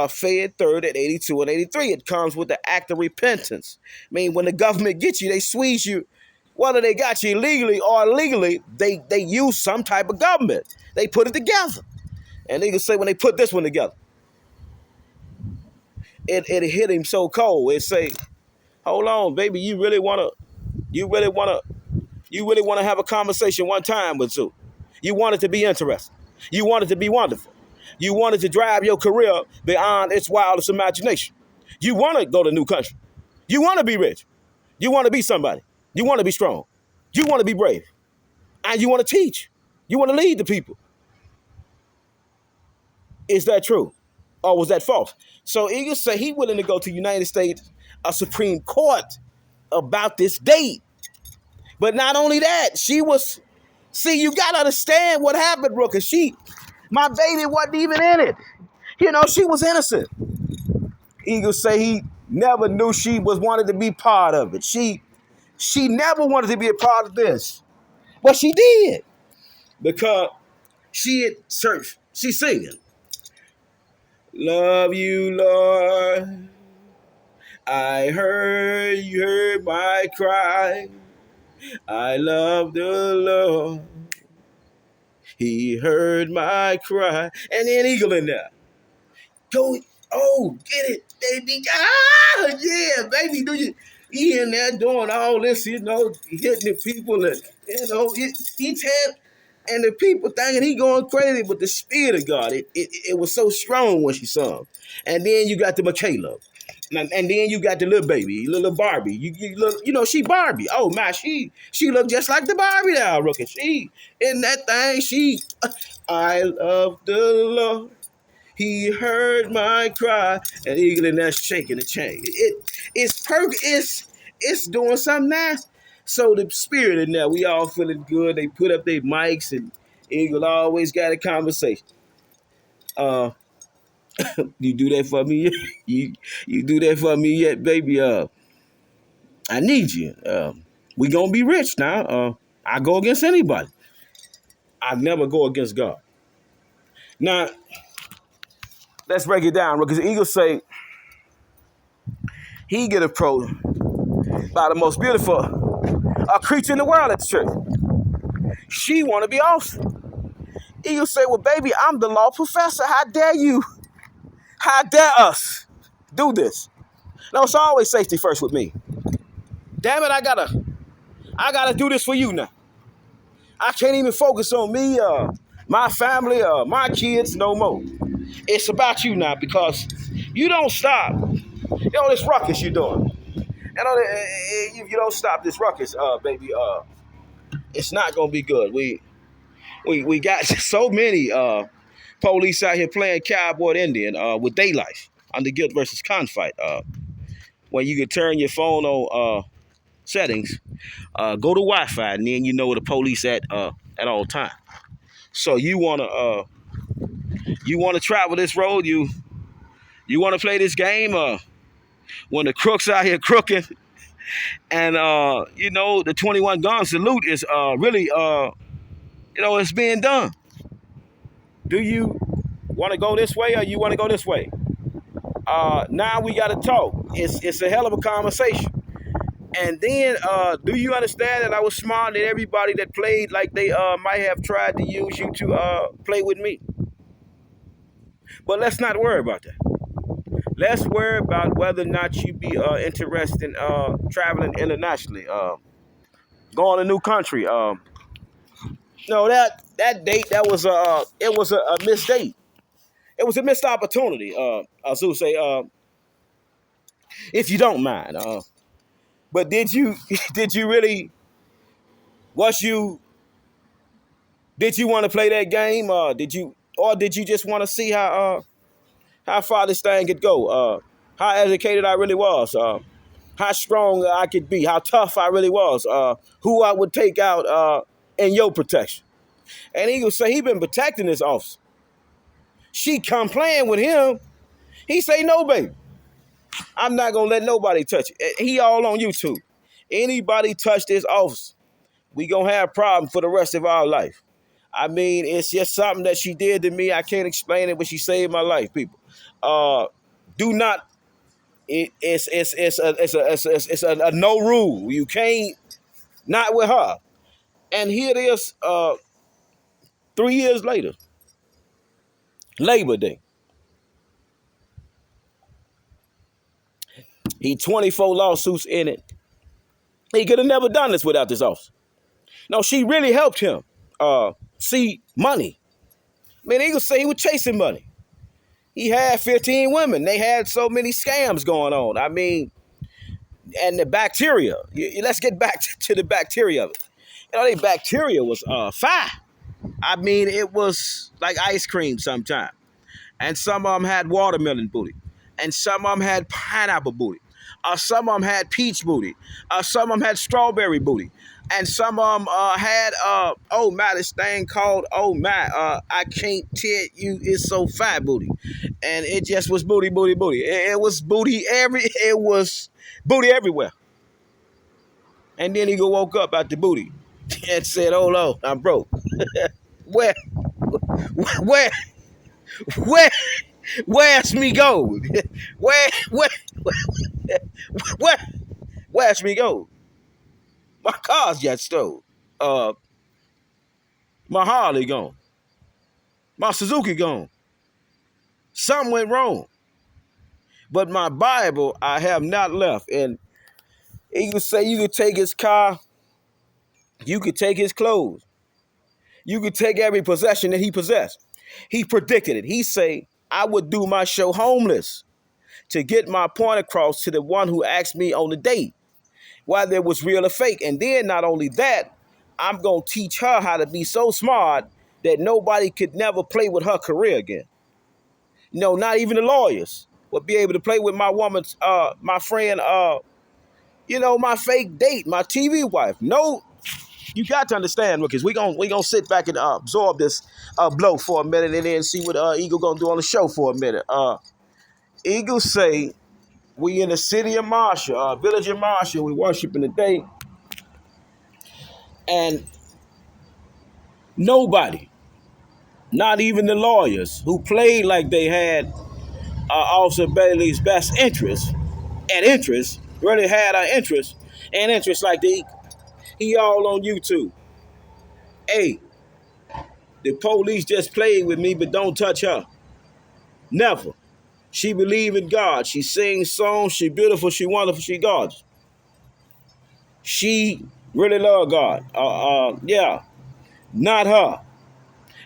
Fed third at 82 and 83. It comes with the act of repentance. When the government gets you, they squeeze you. Whether they got you illegally or illegally, they use some type of government. They put it together. And they can say when they put this one together, it hit him so cold. It say, hold on, baby, you really wanna have a conversation one time with Zoo. You want it to be interesting. You want it to be wonderful. You wanted to drive your career beyond its wildest imagination. You want to go to a new country. You want to be rich. You want to be somebody. You want to be strong. You want to be brave. And you want to teach. You want to lead the people. Is that true? Or was that false? So Eagle said he willing to go to United States Supreme Court about this date. But not only that, you got to understand what happened, Rooker. My baby wasn't even in it. She was innocent. Eagle say he never knew she wanted to be part of it. She never wanted to be a part of this. But she did. Because she had searched. She's singing. Love you, Lord. I heard you heard my cry. I love the Lord. He heard my cry. And then Eagle in there. Go, get it, baby. Yeah, baby. He in there doing all this, hitting the people. And, he tell, and the people thinking he going crazy, but the Spirit of God, it was so strong when she sung. And then you got the Michaela. And then you got the little baby, little Barbie. She Barbie. Oh my, she looked just like the Barbie now, Rookie. She in that thing. I love the Lord. He heard my cry, and Eagle in there shaking the chain. It's doing something nice. So the Spirit in there, we all feeling good. They put up their mics, and Eagle always got a conversation. You do that for me? You do that for me yet, baby? I need you. We gonna be rich now. I go against anybody. I never go against God. Now, let's break it down, because the Eagle say he get approached by the most beautiful creature in the world at the church. She want to be awesome. Eagle say, well, baby, I'm the law professor. How dare you? How dare us do this? No, it's always safety first with me. Damn it, I gotta do this for you now. I can't even focus on me, my family, my kids no more. It's about you now, because you don't stop. This ruckus you doing. If you don't stop this ruckus, baby, it's not gonna be good. We got so many police out here playing cowboy Indian with their life under Guilt versus Confight. When you can turn your phone on settings, go to Wi-Fi, and then you know where the police at all time. So you wanna travel this road? You wanna play this game? When the crooks out here crooking, And the 21 gun salute is really it's being done. Do you want to go this way or you want to go this way? Now we got to talk. It's a hell of a conversation. And then, do you understand that I was smart than everybody that played like they might have tried to use you to play with me? But let's not worry about that. Let's worry about whether or not you be interested in traveling internationally, going to a new country. No, that date it was a missed date. It was a missed opportunity. Azu say, if you don't mind. But did you really did you want to play that game? Did you just want to see how far this thing could go? How educated I really was. How strong I could be. How tough I really was. Who I would take out in your protection. And he would say he been protecting this officer. She come playing with him. He say, no, baby. I'm not going to let nobody touch it. He all on YouTube. Anybody touch this officer, we going to have a problem for the rest of our life. I mean, it's just something that she did to me. I can't explain it, but she saved my life, people. Do not. It's a no rule. You can't, not with her. And here it is, 3 years later, Labor Day. He 24 lawsuits in it. He could have never done this without this officer. No, she really helped him see money. I mean, he could say he was chasing money. He had 15 women. They had so many scams going on. I mean, and the bacteria. Let's get back to the bacteria of it. The bacteria was fire. I mean, it was like ice cream sometimes. And some of them had watermelon booty. And some of them had pineapple booty. Some of them had peach booty. Some of them had strawberry booty. And some of them had, this thing called, I can't tell you, it's so fat booty. And it just was booty, booty, booty. It was booty everywhere. And then he woke up at the booty and said, oh, no, I'm broke. Where's me gold? Where's me gold? My car's got stole. My Harley gone. My Suzuki gone. Something went wrong. But my Bible I have not left. And he could say you could take his car, you could take his clothes, you could take every possession that he possessed. He predicted it. He say, I would do my show homeless to get my point across to the one who asked me on the date whether it was real or fake. And then not only that, I'm going to teach her how to be so smart that nobody could never play with her career again. No, not even the lawyers would be able to play with my woman's, my friend, my fake date, my TV wife. No, you got to understand, because we gonna sit back and absorb this blow for a minute and then see what Eagle gonna do on the show for a minute. Eagle say we in the city of Marshall, village of Marshall, we worshiping today, and nobody, not even the lawyers who played like they had Officer Bailey's best interest and interest, really had an interest and interest like the Eagle. He all on YouTube. Hey, the police just played with me, but don't touch her. Never. She believe in God. She sings songs. She beautiful. She wonderful. She gorgeous. She really love God. Not her.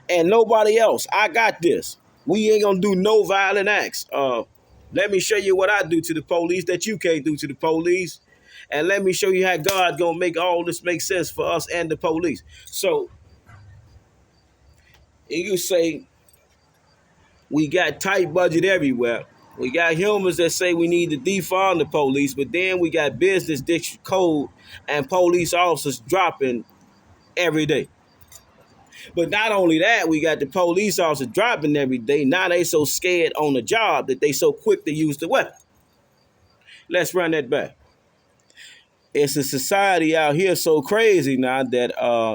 And nobody else. I got this. We ain't gonna do no violent acts. Let me show you what I do to the police that you can't do to the police. And let me show you how God gonna make all this make sense for us and the police. So, you say we got tight budget everywhere. We got humans that say we need to defund the police, but then we got business district code and police officers dropping every day. But not only that, we got the police officers dropping every day. Now they so scared on the job that they so quick to use the weapon. Let's run that back. It's a society out here so crazy now that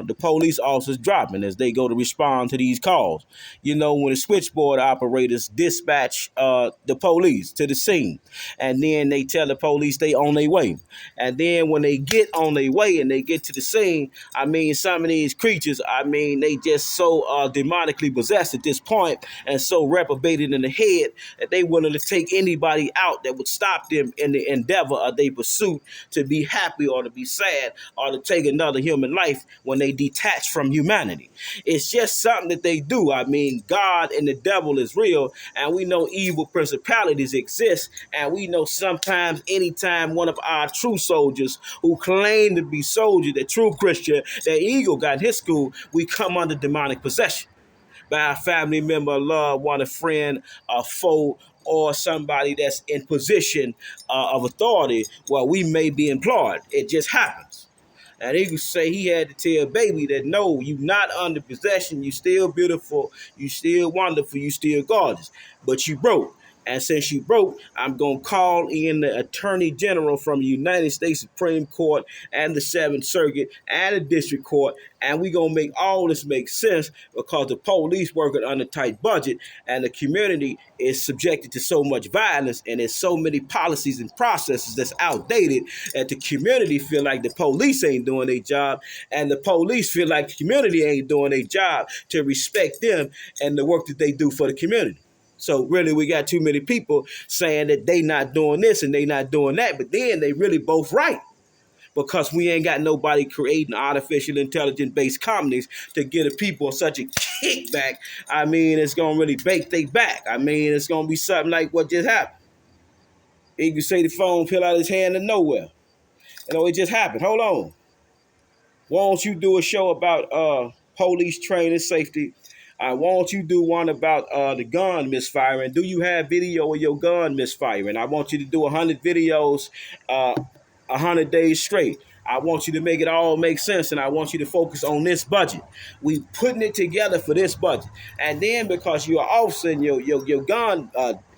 the police officers dropping as they go to respond to these calls. You know, when the switchboard operators dispatch the police to the scene, and then they tell the police they on their way. And then when they get on their way and they get to the scene, I mean, some of these creatures, I mean, they just so demonically possessed at this point and so reprobated in the head that they willing to take anybody out that would stop them in the endeavor of their pursuit to be happy or to be sad or to take another human life when they detach from humanity. It's just something that they do. I mean, God and the devil is real, and we know evil principalities exist, and we know sometimes, anytime one of our true soldiers who claim to be soldiers, the true Christian, that Eagle got in his school, we come under demonic possession by a family member, a loved one, a friend, a foe, or somebody that's in position of authority where we may be employed. It just happens. And he could say he had to tell baby that no, you not under possession, you still beautiful, you still wonderful, you still gorgeous, but you broke. And since you broke, I'm going to call in the Attorney General from the United States Supreme Court and the Seventh Circuit and the District Court, and we're going to make all this make sense because the police working under tight budget and the community is subjected to so much violence and there's so many policies and processes that's outdated that the community feel like the police ain't doing their job and the police feel like the community ain't doing their job to respect them and the work that they do for the community. So really, we got too many people saying that they not doing this and they not doing that, but then they really both right because we ain't got nobody creating artificial intelligence-based companies to give the people such a kickback. I mean, it's gonna really bake they back. I mean, it's gonna be something like what just happened. You can say the phone fell out his hand in nowhere. You know, it just happened. Hold on. Why don't you do a show about police training safety? Why don't you do one about the gun misfiring? Do you have video of your gun misfiring? I want you to do 100 videos, 100 days straight. I want you to make it all make sense, and I want you to focus on this budget. We putting it together for this budget, and then because you're offsetting your gun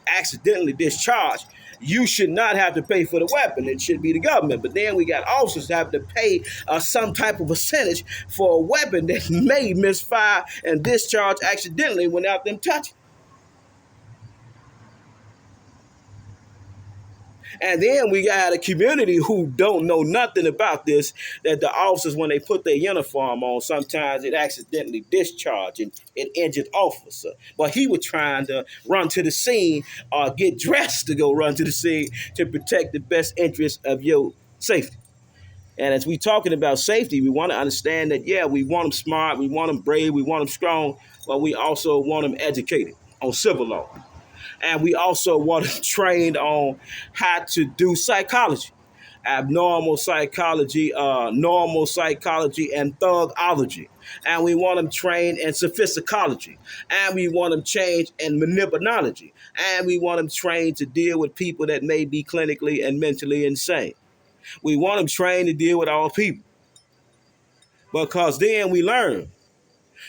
accidentally discharged, you should not have to pay for the weapon. It should be the government. But then we got officers have to pay some type of percentage for a weapon that may misfire and discharge accidentally without them touching. And then we got a community who don't know nothing about this, that the officers, when they put their uniform on, sometimes it accidentally discharged and it injured officer. But he was trying to run to the scene or get dressed to go run to the scene to protect the best interest of your safety. And as we talking about safety, we want to understand that, yeah, we want them smart, we want them brave, we want them strong, but we also want them educated on civil law. And we also want to train on how to do psychology, abnormal psychology, normal psychology, and thugology. And we want them trained in sophisticology. And we want them trained in manipulology. And we want them trained to deal with people that may be clinically and mentally insane. We want them trained to deal with all people. Because then we learn.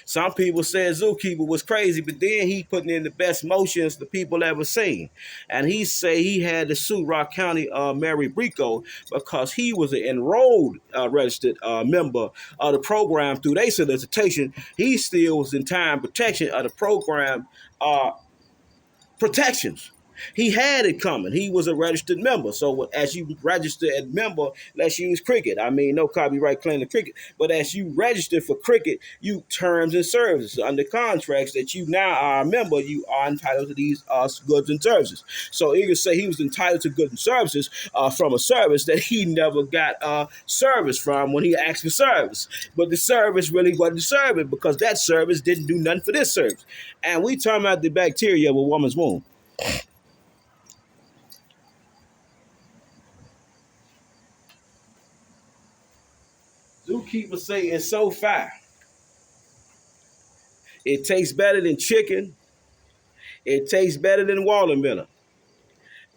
Some people said Zookeeper was crazy, but then he putting in the best motions the people ever seen. And he say he had to sue Rock County Mary Brico because he was an enrolled registered member of the program through their solicitation. He still was in time protection of the program protections. He had it coming. He was a registered member. So as you register as member, let's use cricket. I mean, no copyright claim to cricket. But as you register for cricket, you terms and services under contracts that you now are a member, you are entitled to these goods and services. So you can say he was entitled to goods and services from a service that he never got service from when he asked for service. But the service really wasn't service because that service didn't do nothing for this service. And we talking about the bacteria of a woman's womb. Zookeeper say it's so fire. It tastes better than chicken. It tastes better than watermelon.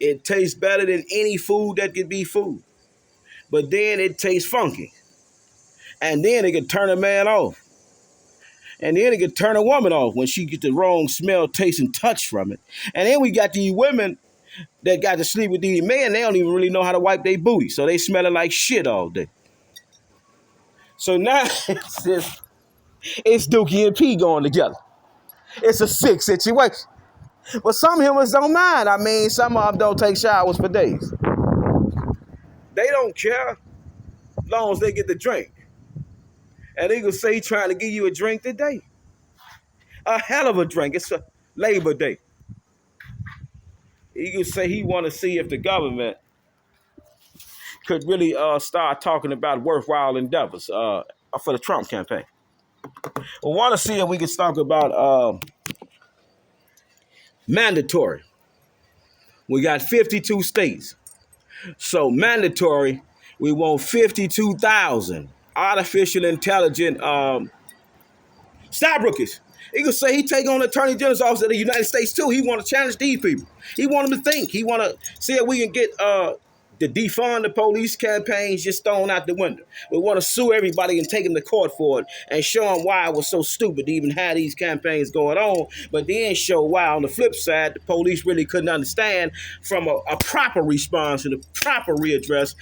It tastes better than any food that could be food. But then it tastes funky. And then it could turn a man off. And then it could turn a woman off when she gets the wrong smell, taste, and touch from it. And then we got these women that got to sleep with these men, they don't even really know how to wipe their booty. So they smelling like shit all day. So now it's Dookie and P going together. It's a sick situation. But some humans don't mind. I mean, some of them don't take showers for days. They don't care as long as they get the drink. And they gonna say trying to give you a drink today. A hell of a drink. It's a Labor Day. He can say he want to see if the government could really start talking about worthwhile endeavors for the Trump campaign. We want to see if we can talk about mandatory. We got 52 states. So mandatory, we want 52,000 artificial intelligent stockbrokers. He could say he take on the Attorney General's office of the United States too. He want to challenge these people. He want them to think. He want to see if we can get the defund the police campaigns just thrown out the window. We want to sue everybody and take them to court for it and show them why it was so stupid to even have these campaigns going on, but then show why on the flip side the police really couldn't understand from a proper response and a proper readdress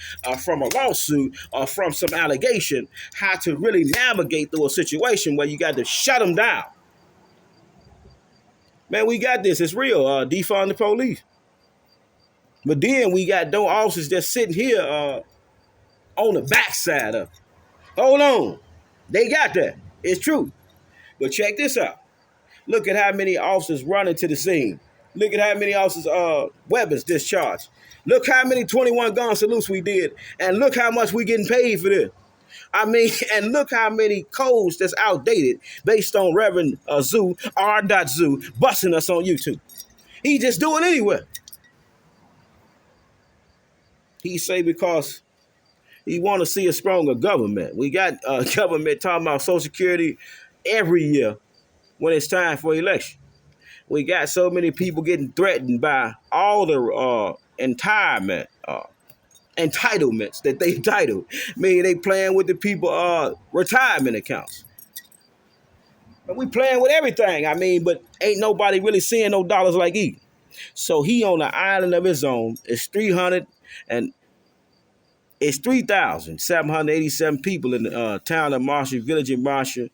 from a lawsuit or from some allegation how to really navigate through a situation where you got to shut them down. Man, we got this. It's real. Defund the police. But then we got those officers that's sitting here on the backside of it. Hold on. They got that. It's true. But check this out. Look at how many officers running to the scene. Look at how many officers weapons discharged. Look how many 21 gun salutes we did. And look how much we getting paid for this. I mean, and look how many codes that's outdated based on Reverend Zoo, R.Zoo, busting us on YouTube. He just do it anywhere. He say because he want to see a stronger government. We got government talking about Social Security every year when it's time for election. We got so many people getting threatened by all the entitlements that they entitled. Meaning they playing with the people retirement accounts. And we playing with everything. I mean, but ain't nobody really seeing no dollars like he. So he on the island of his own. It's 3,787 people in the town of Marshall, village in Marshall.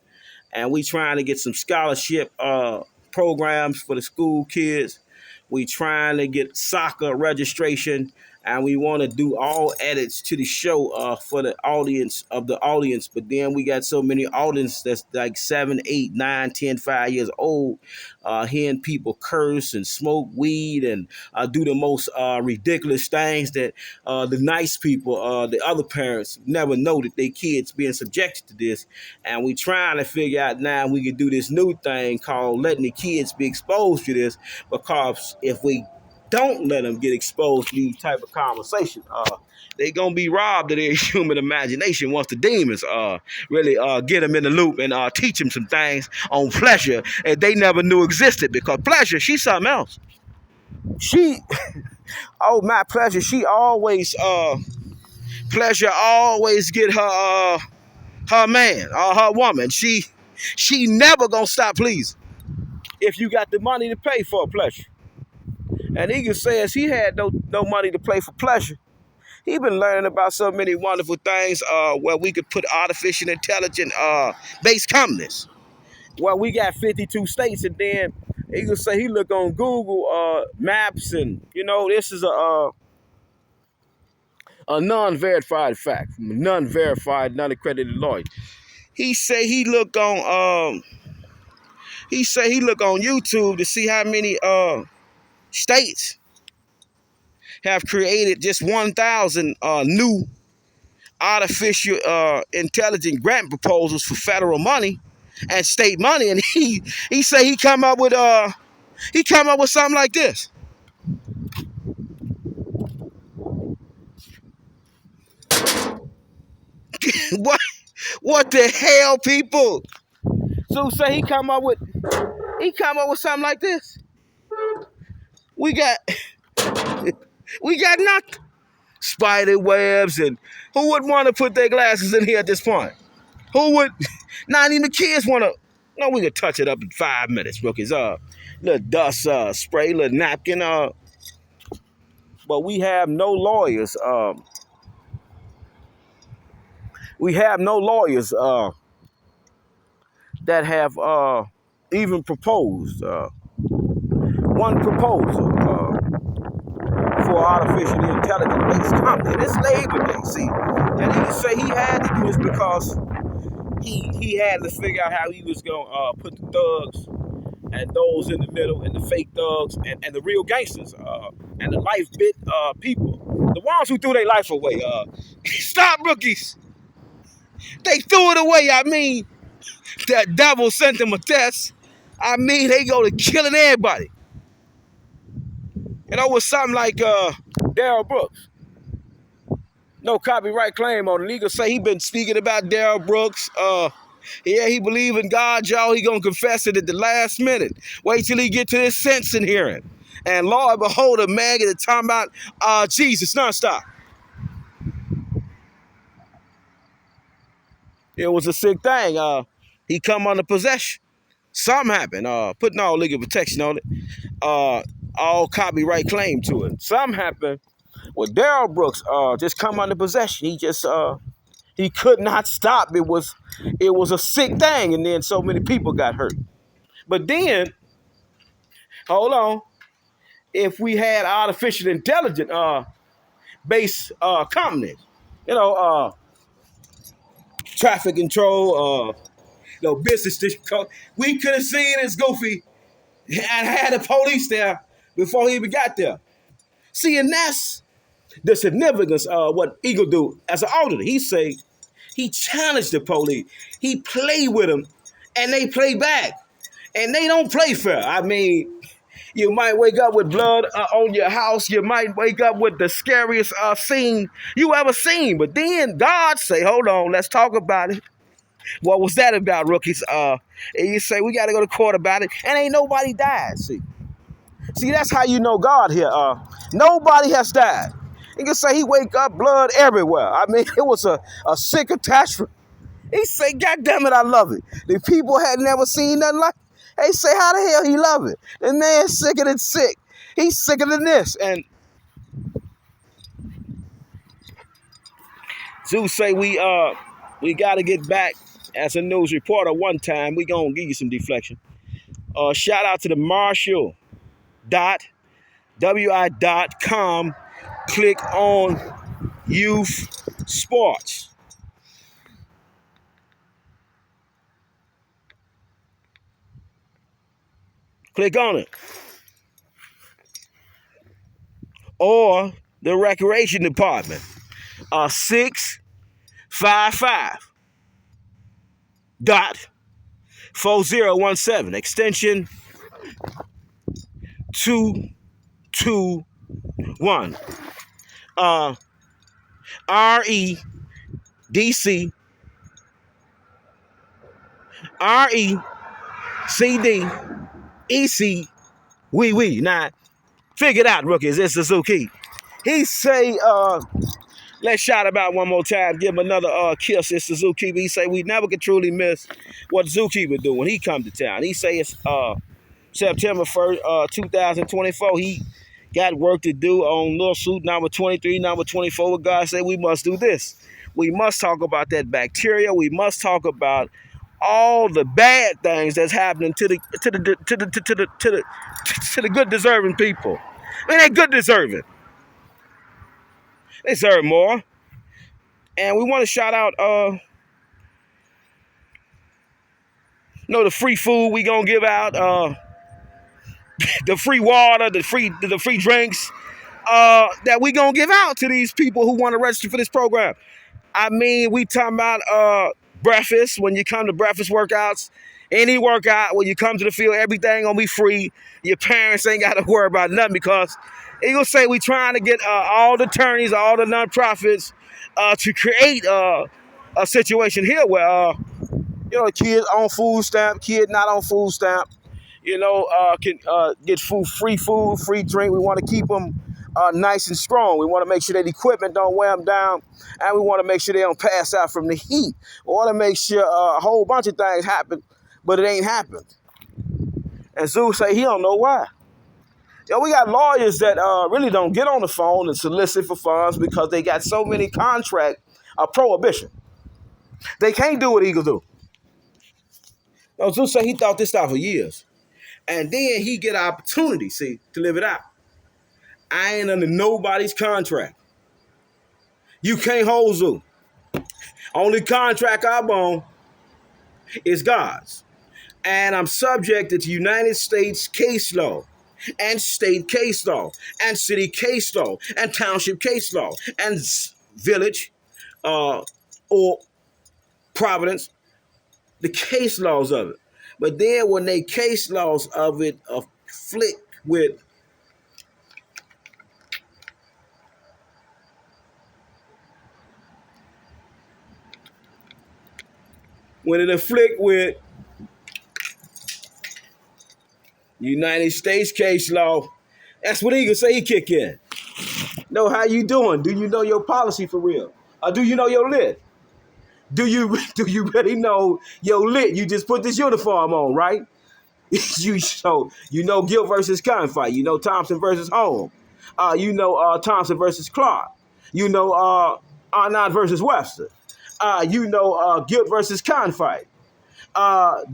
And we trying to get some scholarship programs for the school kids. We trying to get soccer registration. And we want to do all edits to the show for the audience. But then we got so many audience that's like 7, 8, 9, 10, 5 years old, hearing people curse and smoke weed and do the most ridiculous things that the nice people, the other parents, never know that their kids being subjected to this. And we trying to figure out now we can do this new thing called letting the kids be exposed to this, because if we don't let them get exposed to these type of conversations, they gonna be robbed of their human imagination once the demons really get them in the loop and teach them some things on pleasure that they never knew existed. Because pleasure, she's something else. Oh my pleasure, she always pleasure always get her man or her woman. She never gonna stop pleasing if you got the money to pay for pleasure. And he can say as he had no money to play for pleasure, he been learning about so many wonderful things where we could put artificial intelligence based companies. Well, we got 52 states, and then he can say he look on Google Maps, and this is a non-verified fact, non-verified, non-accredited lawyer. He say he look on YouTube to see how many states have created just 1,000 new artificial intelligent grant proposals for federal money and state money, and he say he come up with something like this. What the hell, people? So say he come up with something like this. We got nothing. Spider webs, and who would want to put their glasses in here at this point? Who would? Not even the kids want to. No, we could touch it up in 5 minutes, rookies. Little dust spray, little napkin. but we have no lawyers. We have no lawyers that have even proposed one proposal for artificially intelligence-based company. And it's Labor Day, see. And he say he had to do this because he had to figure out how he was going to put the thugs and those in the middle and the fake thugs and the real gangsters and the life bit people. The ones who threw their life away. Stop, rookies. They threw it away. I mean, that devil sent them a test. I mean, they go to killing everybody. And over something like Darrell Brooks. No copyright claim on it. Legal say he been speaking about Darrell Brooks. Yeah, he believe in God, y'all. He gonna confess it at the last minute. Wait till he get to his sentencing hearing. And Lord, behold, a man get to talking about Jesus nonstop. It was a sick thing. He come under possession. Something happened. Putting all legal protection on it. All copyright claim to it. Something happened. Well, Darrell Brooks just come under possession. He just he could not stop. It was a sick thing, and then so many people got hurt. But then, hold on, if we had artificial intelligence based companies, traffic control, business, we could have seen this goofy and had the police there before he even got there. See, and that's the significance of what Eagle do as an auditor. He say he challenged the police. He played with them, and they play back. And they don't play fair. I mean, you might wake up with blood on your house. You might wake up with the scariest scene you ever seen. But then God say, hold on, let's talk about it. What was that about, rookies? And you say, we got to go to court about it. And ain't nobody died, see. See, that's how you know God here. Nobody has died. You can say he wake up, blood everywhere. I mean, it was a sick attachment. He say, God damn it, I love it. The people had never seen nothing like it. They say, how the hell he love it? The man's sicker than sick. He's sicker than this. And Zeus say we got to get back as a news reporter one time. We going to give you some deflection. Shout out to the Marshall.wi.com. Click on youth sports. Click on it. Or the recreation department. 655.4017. Extension 221. REDC RECD EC we. Now, figure it out, rookies. It's Suzuki. He say, let's shout him out one more time. Give him another kiss. It's Suzuki. He say we never could truly miss what Suzuki would do when he come to town. He say it's September 1st, 2024. He got work to do on little suit number 23, number 24. What God said we must do this. We must talk about that bacteria. We must talk about all the bad things that's happening to the good deserving people. I mean, they good deserving. They deserve more. And we want to shout out the free food we gonna give out, the free water, the free drinks that we gonna give out to these people who want to register for this program. I mean, we talking about breakfast when you come to breakfast workouts. Any workout when you come to the field, everything gonna be free. Your parents ain't gotta worry about nothing because they gonna say we trying to get all the attorneys, all the nonprofits to create a situation here where kids on food stamp, kid not on food stamp, can get free food, free drink. We want to keep them nice and strong. We want to make sure that equipment don't wear them down, and we want to make sure they don't pass out from the heat. We want to make sure a whole bunch of things happen, but it ain't happened. And Zeus say he don't know why. Yeah, we got lawyers that really don't get on the phone and solicit for funds because they got so many contract prohibition. They can't do what Eagle do. Now, Zeus said he thought this out for years. And then he get an opportunity, see, to live it out. I ain't under nobody's contract. You can't hold Zeus. Only contract I'm on is God's. And I'm subjected to United States case law and state case law and city case law and township case law and village or Providence, the case laws of it. But then when they case laws of it afflict with United States case law, that's what he can say he kick in. No, how you doing? Do you know your policy for real? Or do you know your lit? Do you really know your lit? You just put this uniform on, right? You know Guilt versus Confight. You know Thompson versus Holmes. You know Thompson versus Clark. You know Arnott versus Webster. You know Guilt versus Confight.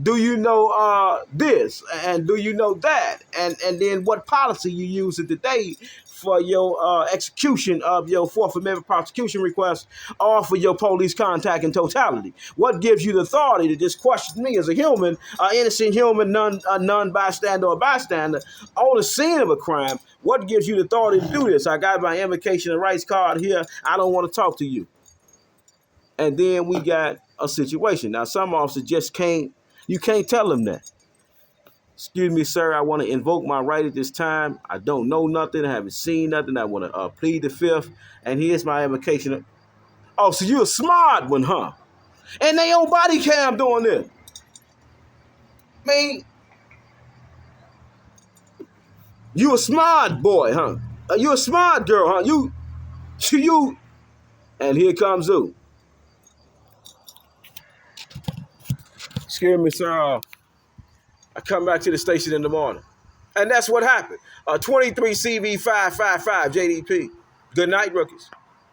Do you know this? And do you know that? And then what policy you use it today for your execution of your Fourth Amendment prosecution request or for your police contact in totality? What gives you the authority to just question me as a human, innocent human, non-bystander or bystander on the scene of a crime? What gives you the authority to do this? I got my invocation of rights card here. I don't want to talk to you. And then we got a situation. Now, some officers just can't, you can't tell them that. Excuse me, sir, I want to invoke my right at this time. I don't know nothing. I haven't seen nothing. I want to plead the fifth. And here's my invocation. Oh, so you're a smart one, huh? And they on body cam doing this. Man, you a smart boy, huh? You a smart girl, huh? You. And here comes who? Excuse me, sir. I come back to the station in the morning. And that's what happened. 23 CV 555 JDP. Good night, rookies.